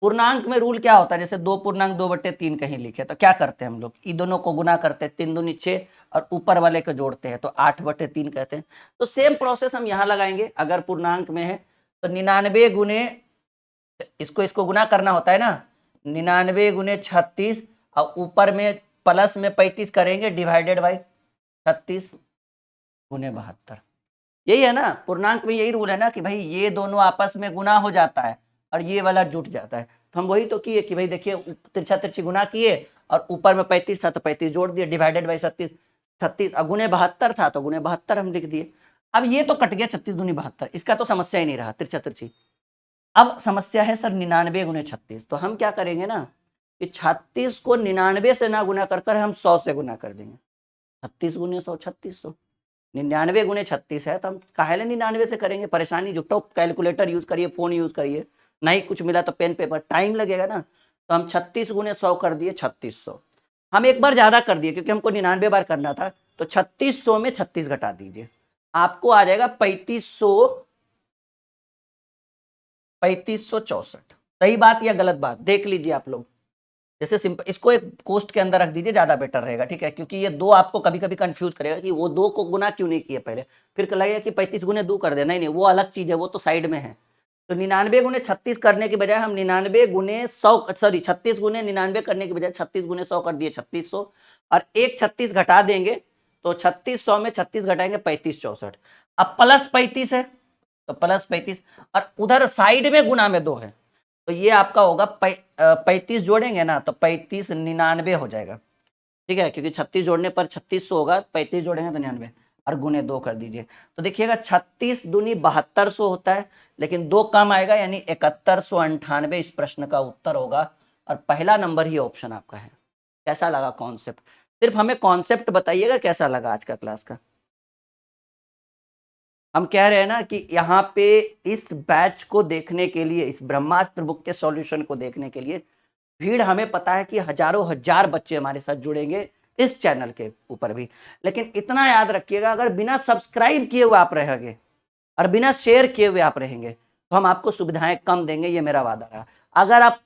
S1: पूर्णांक में रूल क्या होता है, जैसे 2.2/3 कहीं लिखे तो क्या करते हैं हम लोग, इन दोनों को गुना करते हैं, 3 दूनी 6, और ऊपर वाले को जोड़ते हैं तो 8/3 कहते हैं। तो सेम प्रोसेस हम यहाँ लगाएंगे। अगर पूर्णांक में है तो 99 गुने, इसको इसको गुना करना होता है ना, 99 गुने 36, और ऊपर में प्लस में 35 करेंगे, डिवाइडेड बाई 36 गुने 72। यही है ना पूर्णांक में, यही रूल है ना कि भाई ये दोनों आपस में गुना हो जाता है और ये वाला जुट जाता है। तो हम वही तो किए कि भाई देखिए तिरछा तिरछी गुना किए, और ऊपर में 35 था तो 35 जोड़ दिए, डिवाइडेड बाई 36, 36 और गुने 72 था तो गुने 72 हम लिख दिए। अब ये तो कट गया 36 दूनी 72, इसका तो समस्या ही नहीं रहा तिरछा तिरछी। अब समस्या है सर 99 गुने 36, तो हम क्या करेंगे ना कि 36 को 99 से ना गुना कर कर हम 100 से गुना कर देंगे। 36 गुने 100 3600, 99 गुने 36 है तो हम काहे 99 से करेंगे, परेशानी जुटाओ, कैलकुलेटर यूज करिए, फोन यूज करिए, नहीं कुछ मिला तो पेन पेपर, टाइम लगेगा ना। तो हम 36 गुने 100 कर दिए 3600। हम एक बार ज्यादा कर दिए क्योंकि हमको 99 बार करना था, तो 3600 में 36 घटा दीजिए, आपको आ जाएगा 3564। सही बात या गलत बात देख लीजिए आप लोग। जैसे सिंपल, इसको एक कोष्ट के अंदर रख दीजिए, ज्यादा बेटर रहेगा, ठीक है, क्योंकि ये दो आपको कभी कभी कंफ्यूज करेगा कि वो दो को गुना क्यों नहीं किए पहले, फिर लगेगा कि 35 गुने 2 कर दे। नहीं नहीं, वो अलग चीज है, वो तो साइड में है। तो 99 गुने 36 करने के बजाय हम 99 गुने 100, सॉरी 36 गुने 99 करने के बजाय 36 गुने 100 कर दिए 3600, और एक 36 घटा देंगे तो 3600 में 36 घटाएंगे 3564। अब प्लस 35 है तो प्लस 35, और उधर साइड में गुना में 2 है, तो ये आपका होगा 35 जोड़ेंगे ना तो 35 99 हो जाएगा, ठीक है, क्योंकि 36 जोड़ने पर 3600 होगा, 35 जोड़ेंगे तो 99, और गुने 2 कर दीजिए। तो देखिएगा 36 दूनी 7200 होता है, लेकिन 2 कम आएगा, यानी 7198 इस प्रश्न का उत्तर होगा, और पहला नंबर ही ऑप्शन आपका है। कैसा लगा कॉन्सेप्ट? सिर्फ हमें कॉन्सेप्ट बताइएगा कैसा लगा आज का क्लास का। हम कह रहे हैं ना कि यहाँ पे इस बैच को देखने के लिए, इस ब्रह्मास्त्र बुक के सॉल्यूशन को देखने के लिए भीड़, हमें पता है कि हजारों हजार बच्चे हमारे साथ जुड़ेंगे इस चैनल के ऊपर भी, लेकिन इतना याद रखिएगा, अगर बिना सब्सक्राइब किए हुए आप रहेंगे और बिना शेयर किए हुए आप रहेंगे तो हम आपको सुविधाएं कम देंगे, ये मेरा वादा रहा। अगर आप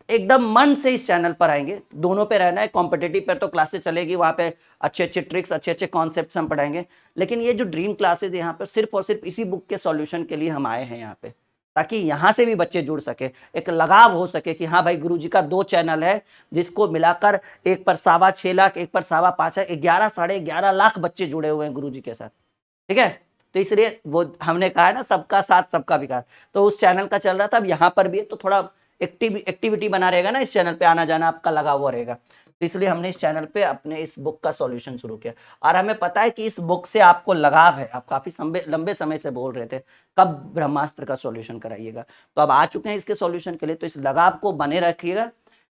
S1: एकदम मन से इस चैनल पर आएंगे, दोनों पे रहना है, कॉम्पिटिटिव पर तो क्लासेस चलेगी, वहां पे अच्छे अच्छे ट्रिक्स, अच्छे अच्छे कॉन्सेप्ट्स हम पढ़ाएंगे, लेकिन ये जो ड्रीम क्लासेस यहाँ पर सिर्फ और सिर्फ इसी बुक के सॉल्यूशन के लिए हम आए हैं यहाँ पे, ताकि यहाँ से भी बच्चे जुड़ सके, एक लगाव हो सके कि हाँ भाई गुरुजी का 2 चैनल है, जिसको मिलाकर एक पर 6.25 लाख, एक पर 5.25 लाख, 11 साढ़े 11 लाख बच्चे जुड़े हुए हैं गुरुजी के साथ, ठीक है। तो इसलिए वो हमने कहा है ना, सबका साथ सबका विकास, तो उस चैनल का चल रहा था, अब यहाँ पर भी है, तो थोड़ा एक्टिविटी बना रहेगा ना, इस चैनल पे आना जाना आपका लगा हुआ रहेगा, तो इसलिए हमने इस चैनल पे अपने इस बुक का सॉल्यूशन शुरू किया, और हमें पता है कि इस बुक से आपको लगाव है, आप काफी लंबे समय से बोल रहे थे कब ब्रह्मास्त्र का सॉल्यूशन कराइएगा, तो अब आ चुके हैं इसके सॉल्यूशन के लिए, तो इस लगाव को बने रखिएगा।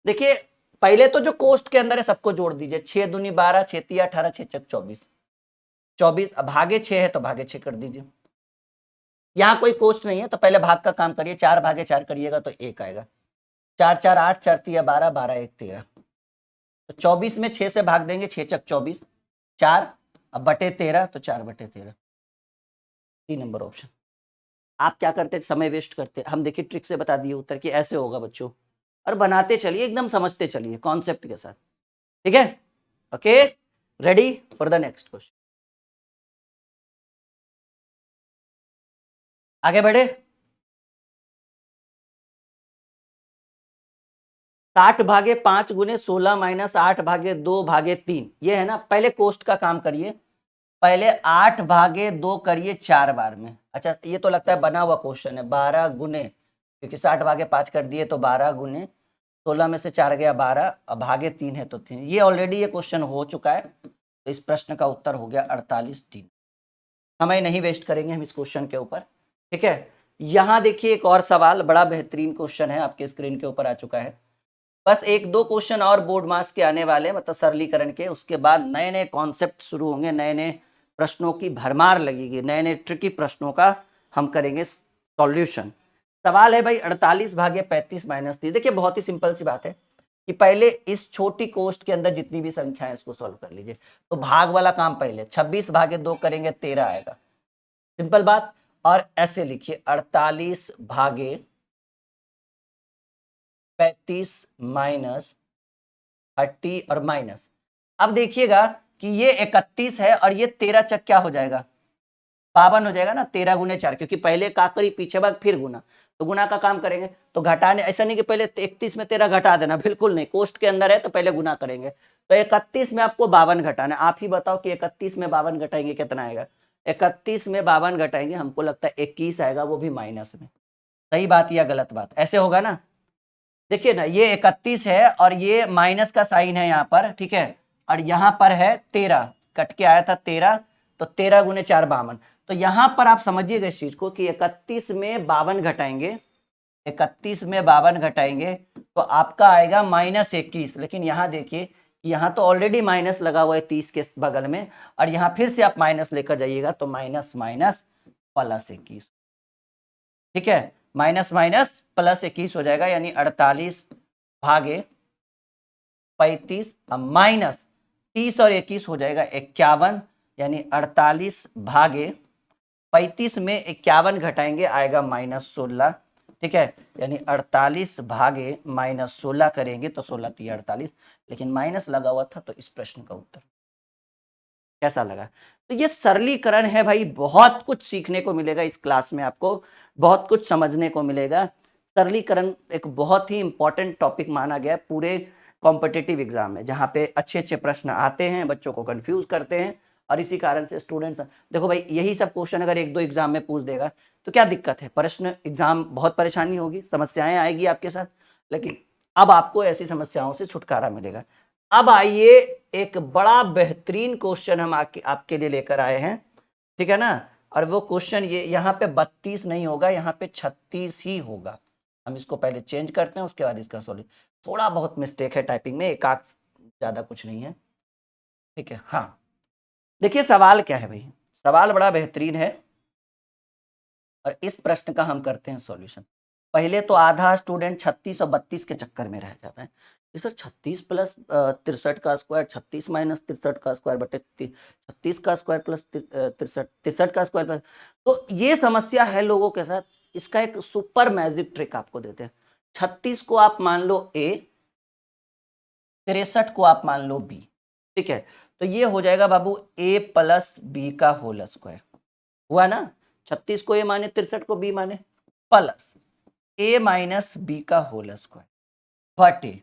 S1: देखिए पहले तो जो कोष्ट के अंदर है सबको जोड़ दीजिए, 6 दूनी 12, 6 तिया 18, 6 चक 24, 24, अब भागे 6 है तो भागे 6 कर दीजिए। यहाँ कोई कोष्ट नहीं है तो पहले भाग का काम करिए, 4 भागे 4 करिएगा तो 1 आएगा, 4 4 8, 4 तिया 12, 12 1 13, तो 24 में 6 से भाग देंगे, 6 चक 24, 4, अब बटे 13 तो 4 बटे 13, 3 नंबर ऑप्शन। आप क्या करते, समय वेस्ट करते, हम देखिए ट्रिक से बता दिए उत्तर कि ऐसे होगा बच्चों, और बनाते चलिए, एकदम समझते चलिए कॉन्सेप्ट के साथ, ठीक है। Okay, ready for the next question, आगे बढ़े। 60 भागे 5 गुने 16 माइनस 8 भागे 2 भागे 3, ये है ना, पहले कोष्ट का काम करिए, पहले 8 भागे 2 करिए 4 बार में, अच्छा ये तो लगता है बना हुआ क्वेश्चन है, 12 गुने, क्योंकि 60 भागे 5 कर दिए तो 12 गुने 16 में से 4 गया 12, अब भागे 3 है तो 3, ये ऑलरेडी ये क्वेश्चन हो चुका है, तो इस प्रश्न का उत्तर हो गया 48 3। समय नहीं वेस्ट करेंगे हम इस क्वेश्चन के ऊपर, ठीक है। यहाँ देखिए एक और सवाल, बड़ा बेहतरीन क्वेश्चन है, आपके स्क्रीन के ऊपर आ चुका है, बस 1-2 क्वेश्चन और बोर्ड मास के आने वाले, मतलब सरलीकरण के, उसके बाद नए नए कॉन्सेप्ट शुरू होंगे, नए नए प्रश्नों की भरमार लगेगी, नए नए ट्रिकी प्रश्नों का हम करेंगे सॉल्यूशन। सवाल है भाई 48 भागे 35 माइनस 3, देखिए बहुत ही सिंपल सी बात है कि पहले इस छोटी कोष्ट के अंदर जितनी भी संख्या है इसको सॉल्व कर लीजिए, तो भाग वाला काम पहले, 26 भागे 2 करेंगे 13 आएगा, सिंपल बात, और ऐसे लिखिए 48 भागे 35 माइनस 30 और माइनस, अब देखिएगा कि ये 31 है और ये 13 चक क्या हो जाएगा, 52 हो जाएगा ना, 13 गुने 4, क्योंकि पहले का करी पीछे भाग फिर गुना, तो गुना का काम करेंगे, तो घटाने, ऐसा नहीं कि पहले 31 में 13 घटा देना, बिल्कुल नहीं, कोष्ट के अंदर है तो पहले गुना करेंगे, तो 31 में आपको 52 घटाना, आप ही बताओ कि 31 में 52 घटाएंगे कितना आएगा, 31 में 52 घटाएंगे, हमको लगता है 21 आएगा, वो भी माइनस में, सही बात या गलत बात, ऐसे होगा ना। देखिए ना, ये 31 है और ये माइनस का साइन है यहाँ पर, ठीक है, और यहाँ पर है 13, कट के आया था 13, तो 13 गुने 4 52, तो यहाँ पर आप समझिएगा इस चीज को कि 31 में 52 घटाएंगे, 31 में 52 घटाएंगे तो आपका आएगा -21, लेकिन यहाँ देखिए, यहाँ तो ऑलरेडी माइनस लगा हुआ है 30 के बगल में, और यहाँ फिर से आप माइनस लेकर जाइएगा तो माइनस माइनस प्लस 21, ठीक है, माइनस माइनस प्लस 21 हो जाएगा, यानी 48 भागे 35 माइनस 30 और 21 हो जाएगा 51, यानी 48 भागे 35 में 51 घटाएंगे आएगा -16, ठीक है, यानी 48 भागे -16 करेंगे तो 16 3 48, लेकिन माइनस लगा हुआ था तो इस प्रश्न का उत्तर कैसा लगा। तो ये सरलीकरण है भाई, बहुत कुछ सीखने को मिलेगा इस क्लास में, आपको बहुत कुछ समझने को मिलेगा। सरलीकरण एक बहुत ही इंपॉर्टेंट टॉपिक माना गया है पूरे कॉम्पिटिटिव एग्जाम में, जहाँ पे अच्छे अच्छे प्रश्न आते हैं, बच्चों को कंफ्यूज करते हैं, और इसी कारण से स्टूडेंट्स, देखो भाई यही सब क्वेश्चन अगर एक दो एग्जाम में पूछ देगा तो क्या दिक्कत है, प्रश्न एग्जाम बहुत परेशानी होगी, समस्याएं आएगी आपके साथ, लेकिन अब आपको ऐसी समस्याओं से छुटकारा मिलेगा। अब आइए एक बड़ा बेहतरीन क्वेश्चन हम आपके लिए लेकर आए हैं, ठीक है ना, और वो क्वेश्चन ये यहाँ पे 32 नहीं होगा, यहाँ पे 36 ही होगा। हम इसको पहले चेंज करते हैं, उसके बाद इसका सॉल्यूशन, थोड़ा बहुत मिस्टेक है टाइपिंग में, एक आध ज्यादा कुछ नहीं है, ठीक है। हाँ देखिए सवाल क्या है भाई, सवाल बड़ा बेहतरीन है और इस प्रश्न का हम करते हैं सॉल्यूशन। पहले तो आधा स्टूडेंट 36 और 32 के चक्कर में रह जाता है, सर 36 प्लस 63 का स्क्वायर, 36 माइनस 63 का स्क्वायर बटे 36 का स्क्वायर प्लस 63 का स्क्वायर प्लस, तो ये समस्या है लोगों के साथ। इसका एक सुपर मैजिक ट्रिक आपको देते हैं। 36 को आप मान लो ए, 63 को आप मान लो बी, ठीक है, तो ये हो जाएगा बाबू ए प्लस बी का होल स्क्वायर, हुआ ना। 36 को ए माने, 63 को बी माने, प्लस ए माइनस बी का होल स्क्वायर बटे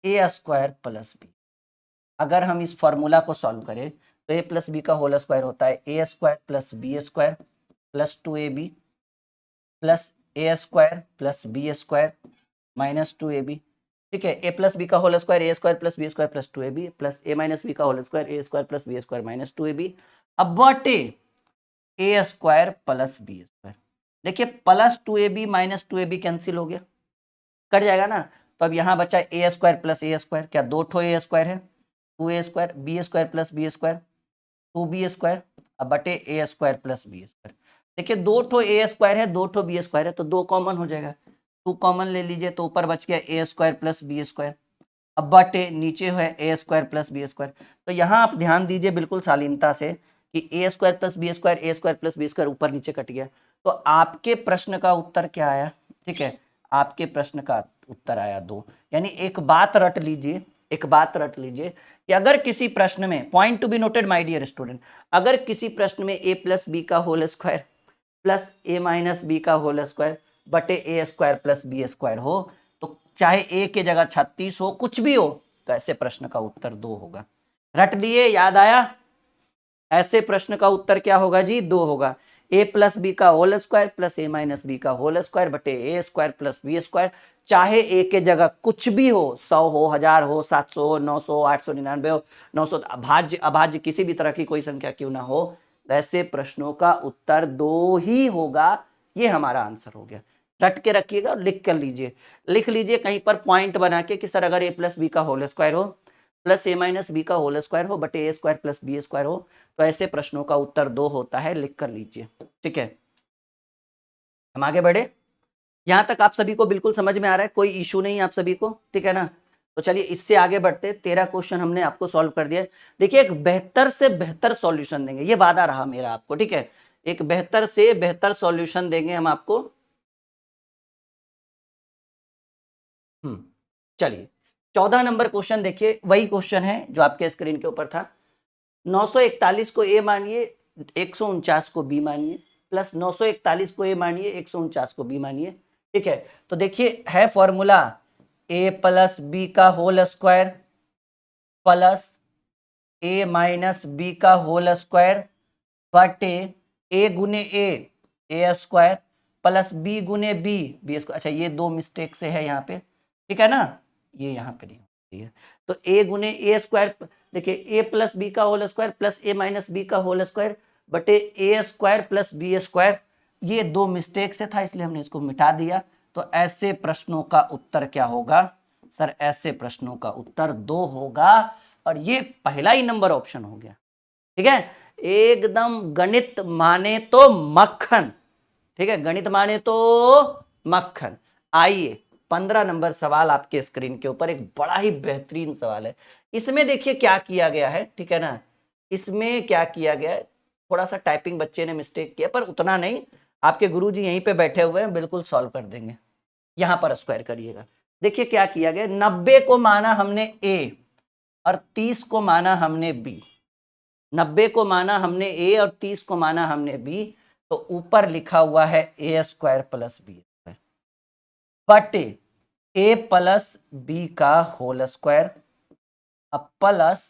S1: ए स्क्वायर प्लस बी। अगर हम इस फॉर्मूला को सॉल्व करें तो ए प्लस बी का होल स्क्वायर होता है A square plus B square plus 2ab plus A square plus B square minus 2ab, ठीक है। ए प्लस बी का whole square A square plus B square plus 2ab plus A minus B का whole square A square plus B square minus 2ab, अब बटे A square plus B square. देखिए plus 2ab minus 2ab cancel हो गया, कट जाएगा ना, तो अब यहाँ बचा A square plus A square, क्या दो ठो ए स्क्वायर है, 2a square, B square plus B square 2b square, अब बटे A square plus B square. देखिए दो ठो ए स्क्वायर है, दो ठो बी स्क्वायर है, तो दो कॉमन हो जाएगा, 2 कॉमन ले लीजिए तो ऊपर बच गया ए स्क्वायर प्लस बी स्क्वायर, अब बटे नीचे है A square plus B square. तो यहाँ आप ध्यान दीजिए बिल्कुल शालीनता से कि ए square plus B square, A square plus B square ऊपर नीचे कट गया, तो आपके प्रश्न का उत्तर क्या आया, ठीक है, आपके प्रश्न का उत्तर आया 2। यानी एक बात रट लीजिए, एक बात रट लीजिए कि अगर किसी प्रश्न में, point to be noted my dear student, अगर किसी प्रश्न में ए प्लस बी का whole square plus A minus B का होल स्क्वायर बटे A square plus B square हो, तो चाहे ए के जगह 36 हो, कुछ भी हो, तो ऐसे प्रश्न का उत्तर 2 होगा। रट लिए, याद आया, ऐसे प्रश्न का उत्तर क्या होगा जी, 2 होगा। ए प्लस बी का whole square plus A minus B का होल स्क्वायर बटे A square plus B square, चाहे ए के जगह कुछ भी हो, 100 हो, 1000 हो, 700 हो, 900, 899 हो, 900, अभाज्य अभाज्य किसी भी तरह की कोई संख्या क्यों ना हो, ऐसे प्रश्नों का उत्तर 2 ही होगा। ये हमारा आंसर हो गया। रट के रखिएगा, लिख कर लीजिए, लिख लीजिए कहीं पर पॉइंट बना के कि सर अगर ए प्लस बी का होल स्क्वायर हो प्लस ए माइनस बी का होल स्क्वायर हो बटे A square plus B square हो, तो ऐसे प्रश्नों का उत्तर 2 होता है, लिख कर लीजिए, ठीक है। हम आगे बढ़े, यहां तक आप सभी को बिल्कुल समझ में आ रहा है, कोई इशू नहीं आप सभी को, ठीक है ना। तो चलिए इससे आगे बढ़ते, 13 क्वेश्चन हमने आपको सॉल्व कर दिया। देखिए एक बेहतर से बेहतर सॉल्यूशन देंगे, ये वादा रहा मेरा आपको, ठीक है, एक बेहतर से बेहतर सॉल्यूशन देंगे हम आपको। चलिए 14 नंबर क्वेश्चन देखिए, वही क्वेश्चन है जो आपके स्क्रीन के ऊपर था। 941 को ए मानिए, 149 को बी मानिए, प्लस 941 को ए मानिए, 149 को बी मानिए, ठीक है। तो देखिए है फॉर्मूला ए प्लस बी का whole square plus A minus B का होल स्क्वायर बटे ए गुने ए स्क्वायर प्लस बी गुने बी स्क्वायर। अच्छा ये 2 मिस्टेक से है यहाँ पे, ठीक है ना, ये यहाँ पे नहीं होती है। तो ए गुने ए स्क्वायर, देखिए ए प्लस बी का whole square plus A minus B का होल स्क्वायर बटे A square plus B square, ये 2 मिस्टेक से था इसलिए हमने इसको मिटा दिया। तो ऐसे प्रश्नों का उत्तर क्या होगा सर, ऐसे प्रश्नों का उत्तर 2 होगा, और ये पहला ही नंबर ऑप्शन हो गया, ठीक है। एकदम गणित माने तो मक्खन, ठीक है, गणित माने तो मक्खन। आइए 15 नंबर सवाल आपके स्क्रीन के ऊपर, एक बड़ा ही बेहतरीन सवाल है। इसमें देखिए क्या किया गया है, ठीक है ना, इसमें क्या किया गया है, थोड़ा सा टाइपिंग बच्चे ने मिस्टेक किया, पर उतना नहीं, आपके गुरुजी यहीं पे बैठे हुए हैं, बिल्कुल सॉल्व कर देंगे। यहां पर स्क्वायर करिएगा। देखिए क्या किया गया, 90 को माना हमने ए और 30 को माना हमने बी। 90 को माना हमने ए और 30 को माना हमने बी, तो ऊपर लिखा हुआ है A square plus B square बटे ए प्लस बी का होल स्क्वायर अब प्लस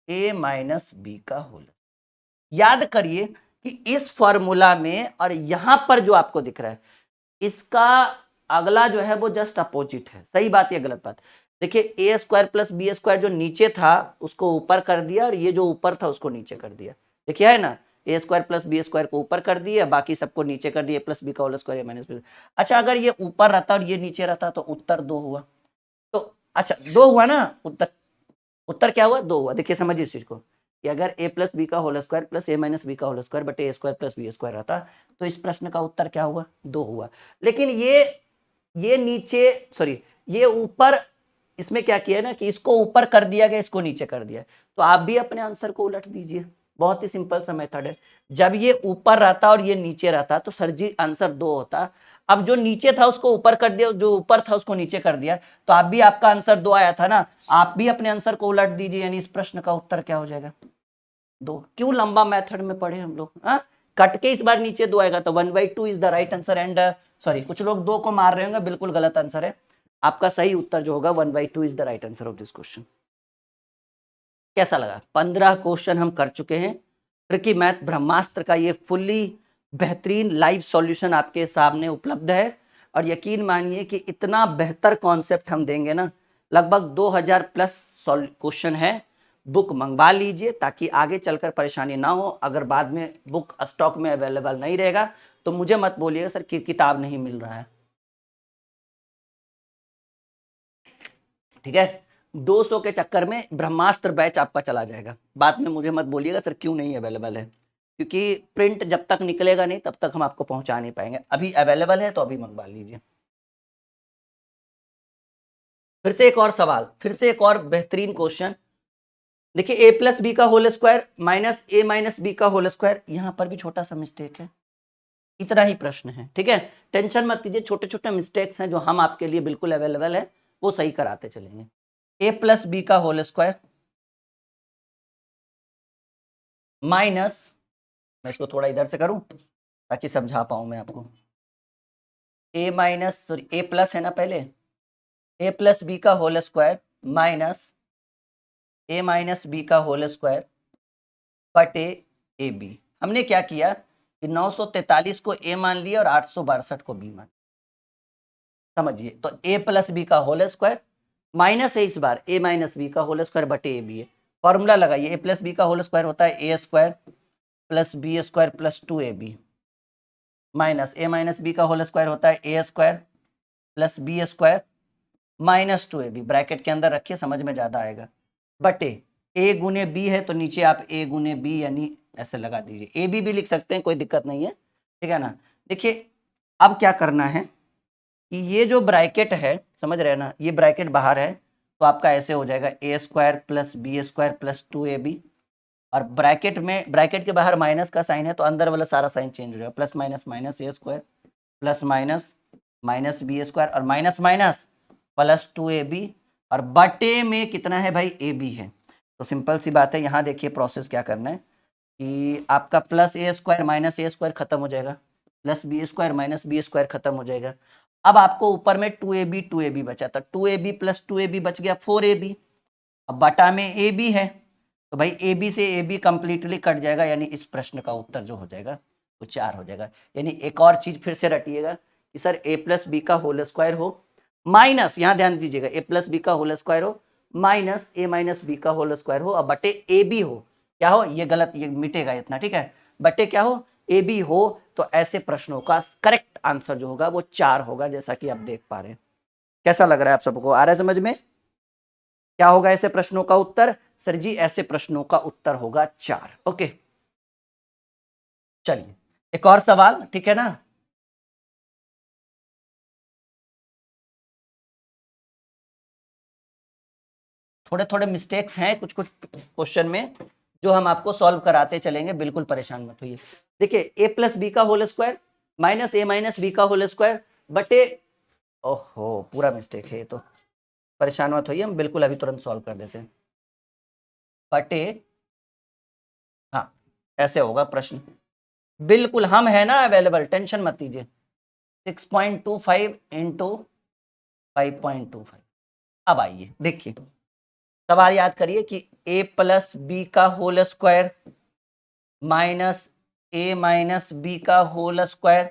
S1: ए माइनस बी का होल। याद करिए कि इस फॉर्मूला में और यहां पर जो आपको दिख रहा है, इसका अगला जो है वो जस्ट अपोजिट है। सही बात या गलत बात? देखिए ए स्क्वायर प्लस बी स्क्वायर जो नीचे था उसको ऊपर कर दिया और ये जो ऊपर था उसको नीचे कर दिया। देखिए है ना, ए स्क्वायर प्लस बी स्क्वायर को ऊपर कर दिया, बाकी सबको नीचे कर दिया, प्लस बी का होल स्क्वायर माइनस बी। अच्छा अगर ये ऊपर रहता और ये नीचे रहता तो उत्तर 2 हुआ। तो अच्छा 2 हुआ ना, उत्तर उत्तर क्या हुआ, 2 हुआ। देखिए समझिए इस चीज को कि अगर ए प्लस बी का whole square plus A minus B का होल स्क्वायर बटे A square plus B square रहता तो इस प्रश्न का उत्तर क्या हुआ, 2 हुआ। लेकिन ये नीचे सॉरी ये ऊपर, इसमें क्या किया ना कि इसको ऊपर कर दिया गया, इसको नीचे कर दिया, तो आप भी अपने आंसर को उलट दीजिए। बहुत ही सिंपल सा मेथड है। जब ये ऊपर रहता और ये नीचे रहता तो सर जी आंसर 2 होता। अब जो नीचे था उसको ऊपर कर दिया, जो ऊपर था उसको नीचे कर दिया, तो आप भी, आपका आंसर 2 आया था ना, आप भी अपने आंसर को उलट दीजिए, यानी इस प्रश्न का उत्तर क्या हो जाएगा, 2। क्यों लंबा मेथड में पढ़े हम लोग, कट के इस बार नीचे 2 आएगा तो 1/2 is the right answer. And sorry कुछ लोग 2 को मार रहे होंगे, बिल्कुल गलत आंसर है। आपका सही उत्तर जो होगा 1/2 is the right answer of this question. कैसा लगा? 15 क्वेश्चन हम कर चुके हैं। ट्रिकी मैथ ब्रह्मास्त्र का ये फुल्ली बेहतरीन लाइव सॉल्यूशन आपके सामने उपलब्ध है, और यकीन मानिए कि इतना बेहतर कॉन्सेप्ट हम देंगे ना, लगभग 2000 प्लस क्वेश्चन है। बुक मंगवा लीजिए ताकि आगे चलकर परेशानी ना हो। अगर बाद में बुक स्टॉक में अवेलेबल नहीं रहेगा तो मुझे मत बोलिएगा सर कि किताब नहीं मिल रहा है, ठीक है। 200 के चक्कर में ब्रह्मास्त्र बैच आपका चला जाएगा। बाद में मुझे मत बोलिएगा सर क्यों नहीं अवेलेबल है, क्योंकि प्रिंट जब तक निकलेगा नहीं तब तक हम आपको पहुंचा नहीं पाएंगे। अभी अवेलेबल है तो अभी मंगवा लीजिए। फिर से एक और सवाल, फिर से एक और बेहतरीन क्वेश्चन। देखिए ए प्लस बी का whole square minus A minus B का होल स्क्वायर, यहां पर भी छोटा सा मिस्टेक है। इतना ही प्रश्न है, ठीक है। टेंशन मत लीजिए, छोटे छोटे मिस्टेक्स हैं जो हम आपके लिए बिल्कुल अवेलेबल है, वो सही कराते चलेंगे। ए प्लस बी का होल स्क्वायर माइनस, मैं इसको थोड़ा इधर से करूं ताकि समझा पाऊं मैं आपको। ए माइनस सॉरी ए प्लस है ना पहले, ए प्लस बी का whole square minus A minus B का होल स्क्वायर बटे ए बी। हमने क्या किया कि 943 को ए मान लिया और 862 को बी मान। समझिए, तो ए प्लस बी का होल स्क्वायर माइनस है, इस बार ए माइनस बी का होल स्क्वायर बटे ए बी है। फॉर्मूला लगाइए, ए प्लस बी का होल स्क्वायर होता है A square plus B square plus 2ab minus A minus B का होल स्क्वायर होता है A square plus B square minus 2ab, bracket के अंदर रखिए समझ में ज्यादा आएगा, बटे ए गुने बी है तो नीचे आप ए गुने बी यानी ऐसे लगा दीजिए, ए बी भी लिख सकते हैं, कोई दिक्कत नहीं है, ठीक है ना। देखिए अब क्या करना है कि ये जो ब्रैकेट है, समझ रहे हैं ना, ये ब्रैकेट बाहर है तो आपका ऐसे हो जाएगा A square plus B square plus 2ab, और ब्रैकेट में, ब्रैकेट के बाहर माइनस का साइन है तो अंदर वाला सारा साइन चेंज हो जाएगा, plus minus minus A square plus minus minus B square और माइनस माइनस प्लस 2ab, और बटे में कितना है भाई, ए बी है। तो सिंपल सी बात है, यहाँ देखिए प्रोसेस क्या करना है कि आपका plus A square minus A square खत्म हो जाएगा, plus B square minus B square खत्म हो जाएगा। अब आपको ऊपर में 2ab बचा था, 2ab प्लस 2ab बच गया 4ab, अब बटा में ए बी है तो भाई ए बी से ए बी कंप्लीटली कट जाएगा, यानी इस प्रश्न का उत्तर जो हो जाएगा वो 4 हो जाएगा। यानी एक और चीज फिर से रटिएगा कि सर ए प्लस बी का होल स्क्वायर हो माइनस, यहाँ ध्यान दीजिएगा, ए प्लस बी का होल स्क्वायर हो माइनस ए माइनस बी का होल स्क्वायर हो, और बटे ए बी हो, क्या हो, ये गलत, ये मिटेगा इतना, ठीक है, बटे क्या हो, ए बी हो, तो ऐसे प्रश्नों का करेक्ट आंसर जो होगा वो 4 होगा, जैसा कि आप देख पा रहे हैं। कैसा लग रहा है आप सबको, आ रहा है समझ में? क्या होगा ऐसे प्रश्नों का उत्तर? सर जी ऐसे प्रश्नों का उत्तर होगा 4। ओके चलिए एक और सवाल, ठीक है ना। थोड़े थोड़े मिस्टेक्स हैं कुछ कुछ क्वेश्चन में जो हम आपको सॉल्व कराते चलेंगे, बिल्कुल परेशान मत होइए। देखिए a प्लस बी का whole square minus A minus B का होल स्क्वायर बटे, ओहो पूरा मिस्टेक है ये तो, परेशान मत होइए, हम बिल्कुल अभी तुरंत सॉल्व कर देते हैं। बटे, हाँ ऐसे होगा प्रश्न, बिल्कुल हम है ना अवेलेबल, टेंशन मत लीजिए। 6.25 इंटू 5.25। अब आइए देखिए, सवाल याद करिए कि a प्लस बी का whole square minus A minus B का होल स्क्वायर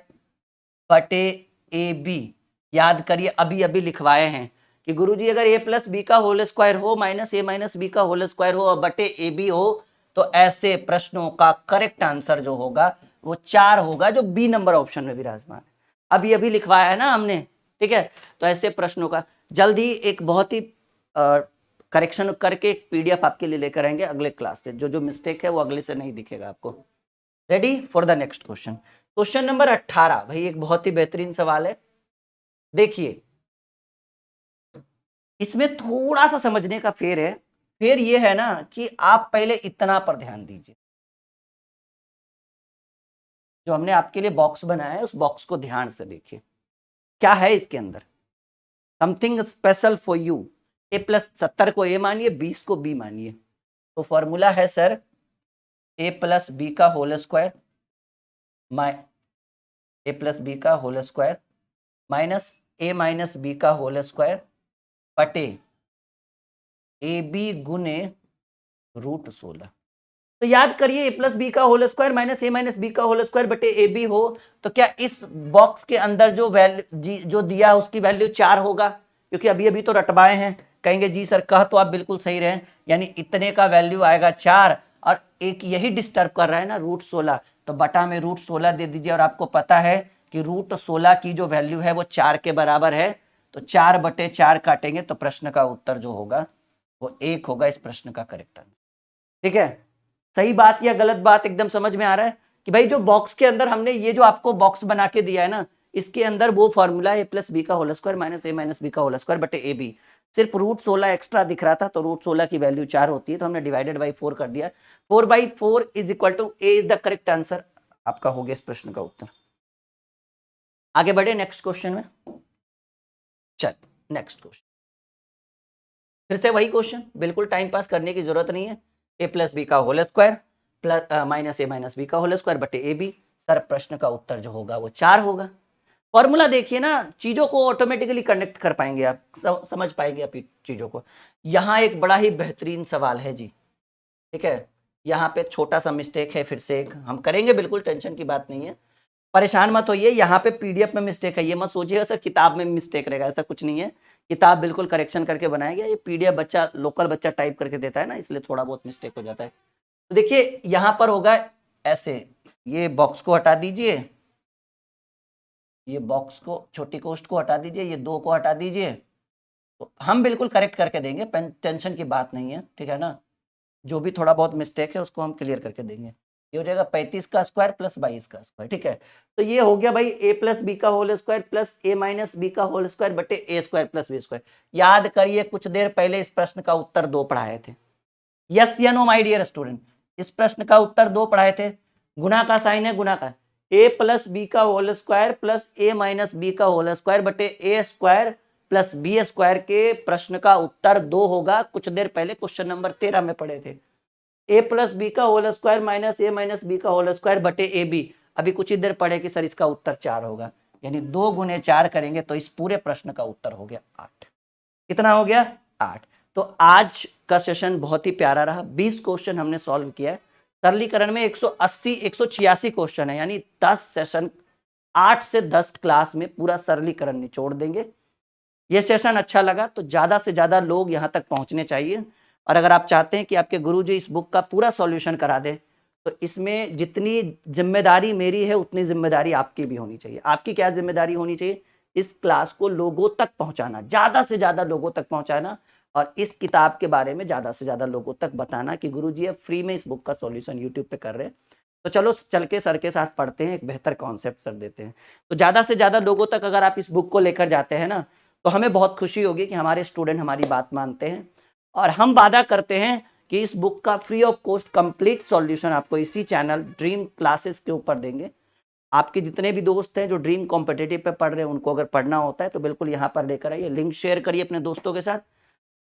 S1: बटे ए बी। याद करिए अभी अभी लिखवाए हैं कि गुरुजी अगर a प्लस बी का होल स्क्वायर हो माइनस ए माइनस बी का होल स्क्वायर हो और बटे ए बी हो तो ऐसे प्रश्नों का करेक्ट आंसर जो होगा वो 4 होगा, जो बी नंबर ऑप्शन में विराजमान है। अभी अभी लिखवाया है ना हमने, ठीक है। तो ऐसे प्रश्नों का जल्दी एक बहुत ही करेक्शन करके एक पीडीएफ आपके लिए लेकर आएंगे अगले क्लास से, जो जो मिस्टेक है वो अगले से नहीं दिखेगा आपको। Ready for the next question. Question number 18 भाई एक बहुत ही बेहतरीन सवाल है। देखिए इसमें थोड़ा सा समझने का फेर है, फेर ये है ना कि आप पहले इतना पर ध्यान दीजिए, जो हमने आपके लिए बॉक्स बनाया है उस बॉक्स को ध्यान से देखिए, क्या है इसके अंदर। Something special for you. A plus 70 को ए मानिए, 20 को बी मानिए। तो फॉर्मूला है सर ए प्लस बी का होल स्क्वायर ए प्लस बी का whole square minus A minus B का होल स्क्वायर बटे ए बी गुने √16। तो याद करिए ए प्लस बी का whole square minus A minus B का होल स्क्वायर बटे ए बी हो तो क्या इस बॉक्स के अंदर जो वैल्यू जो दिया उसकी वैल्यू 4 होगा, क्योंकि अभी अभी तो रटवाए हैं। कहेंगे जी सर कह तो आप बिल्कुल सही रहे, यानी इतने का वैल्यू आएगा 4 और एक यही डिस्टर्ब कर रहा है ना √16, तो बटा में √16 दे दीजिए। और आपको पता है कि √16 की जो वैल्यू है वो 4 के बराबर है, तो 4 बटे 4 काटेंगे तो प्रश्न का उत्तर जो होगा वो 1 होगा, इस प्रश्न का करेक्ट आंसर। ठीक है, सही बात या गलत बात एकदम समझ में आ रहा है कि भाई जो बॉक्स के अंदर हमने ये जो आपको बॉक्स बना के दिया है ना, इसके अंदर वो फॉर्मूला ए प्लस बी का whole square minus A minus B का होल स्क्वायर बटे ए बी। सिर्फ √16 एक्स्ट्रा दिख रहा था, तो √16 की वैल्यू 4 होती है, तो हमने डिवाइडेड बाई 4 कर दिया। 4/4 is equal to A is the correct answer. आपका हो गया इस प्रश्न का उत्तर। आगे बढ़े नेक्स्ट क्वेश्चन में। चल नेक्स्ट क्वेश्चन, फिर से वही क्वेश्चन, बिल्कुल टाइम पास करने की जरूरत नहीं है। ए प्लस बी का whole square plus minus A minus B का होल स्क्वायर बटे ए बी। सर प्रश्न का उत्तर जो होगा वो 4 होगा। फॉर्मूला देखिए ना, चीजों को ऑटोमेटिकली कनेक्ट कर पाएंगे आप, समझ पाएंगे आप चीजों को। यहाँ एक बड़ा ही बेहतरीन सवाल है जी, ठीक है। यहाँ पे छोटा सा मिस्टेक है, फिर से एक हम करेंगे, बिल्कुल टेंशन की बात नहीं है, परेशान मत होइए। यहाँ पे पीडीएफ में मिस्टेक है, ये मत सोचिएगा सर किताब में मिस्टेक रहेगा, ऐसा कुछ नहीं है। किताब बिल्कुल करेक्शन करके बनाया गया, ये पीडीएफ बच्चा लोकल बच्चा टाइप करके देता है ना, इसलिए थोड़ा बहुत मिस्टेक हो जाता है। तो देखिए यहाँ पर होगा ऐसे, ये बॉक्स को हटा दीजिए, ये बॉक्स को छोटी कोष्ट को हटा दीजिए, ये 2 को हटा दीजिए, तो हम बिल्कुल करेक्ट करके देंगे, टेंशन की बात नहीं है, ठीक है ना। जो भी थोड़ा बहुत मिस्टेक है उसको हम क्लियर करके देंगे। ये हो जाएगा 35 का स्क्वायर प्लस 22 का स्क्वायर, ठीक है। तो ये हो गया भाई ए प्लस बी का whole square plus A minus B का होल स्क्वायर बटे A square plus B square. याद करिए कुछ देर पहले इस प्रश्न का उत्तर 2 पढ़ाए थे, यस या नो माय डियर स्टूडेंट। इस प्रश्न का उत्तर 2 पढ़ाए थे, गुना का साइन है, गुना का ए प्लस बी का whole square plus A minus B का होल स्क्वायर बटे A square plus B square के प्रश्न का उत्तर 2 होगा। कुछ देर पहले क्वेश्चन नंबर 13 में पढ़े थे ए प्लस बी का whole square minus A minus B का होल स्क्वायर बटे ए बी। अभी कुछ ही देर पढ़े कि सर इसका उत्तर 4 होगा, यानी 2 गुने 4 करेंगे तो इस पूरे प्रश्न का उत्तर हो गया 8। कितना हो गया 8। तो आज का सेशन बहुत ही प्यारा रहा, 20 क्वेश्चन हमने सॉल्व किया है। सरलीकरण में 180 186 क्वेश्चन है, यानी 10 सेशन 8 से 10 क्लास में पूरा सरलीकरण निचोड़ देंगे। ये सेशन अच्छा लगा तो ज्यादा से ज्यादा लोग यहाँ तक पहुंचने चाहिए, और अगर आप चाहते हैं कि आपके गुरुजी इस बुक का पूरा सॉल्यूशन करा दे तो इसमें जितनी जिम्मेदारी मेरी है उतनी जिम्मेदारी आपकी भी होनी चाहिए। आपकी क्या जिम्मेदारी होनी चाहिए, इस क्लास को लोगों तक पहुंचाना, ज्यादा से ज्यादा लोगों तक पहुंचाना, और इस किताब के बारे में ज्यादा से ज्यादा लोगों तक बताना कि गुरुजी अब फ्री में इस बुक का सॉल्यूशन यूट्यूब पे कर रहे हैं। तो चलो चल के सर के साथ पढ़ते हैं, एक बेहतर कॉन्सेप्ट सर देते हैं। तो ज्यादा से ज्यादा लोगों तक अगर आप इस बुक को लेकर जाते हैं ना, तो हमें बहुत खुशी होगी कि हमारे स्टूडेंट हमारी बात मानते हैं। और हम वादा करते हैं कि इस बुक का free of cost complete solution आपको इसी चैनल ड्रीम क्लासेस के ऊपर देंगे। आपके जितने भी दोस्त हैं जो ड्रीम कॉम्पिटिटिव पे पढ़ रहे हैं, उनको अगर पढ़ना होता है तो बिल्कुल यहाँ पर लेकर आइए, लिंक शेयर करिए अपने दोस्तों के साथ।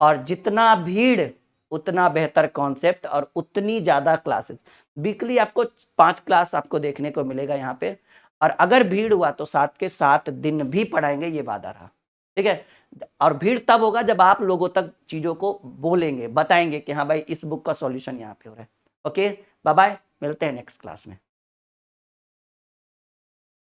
S1: और जितना भीड़ उतना बेहतर कॉन्सेप्ट और उतनी ज्यादा क्लासेस। वीकली आपको 5 क्लास आपको देखने को मिलेगा यहाँ पे, और अगर भीड़ हुआ तो 7 के 7 दिन भी पढ़ाएंगे, ये वादा रहा। ठीक है, और भीड़ तब होगा जब आप लोगों तक चीजों को बोलेंगे, बताएंगे कि हाँ भाई इस बुक का सॉल्यूशन यहाँ पे हो रहा है। ओके, बाय बाय, मिलते हैं नेक्स्ट क्लास में।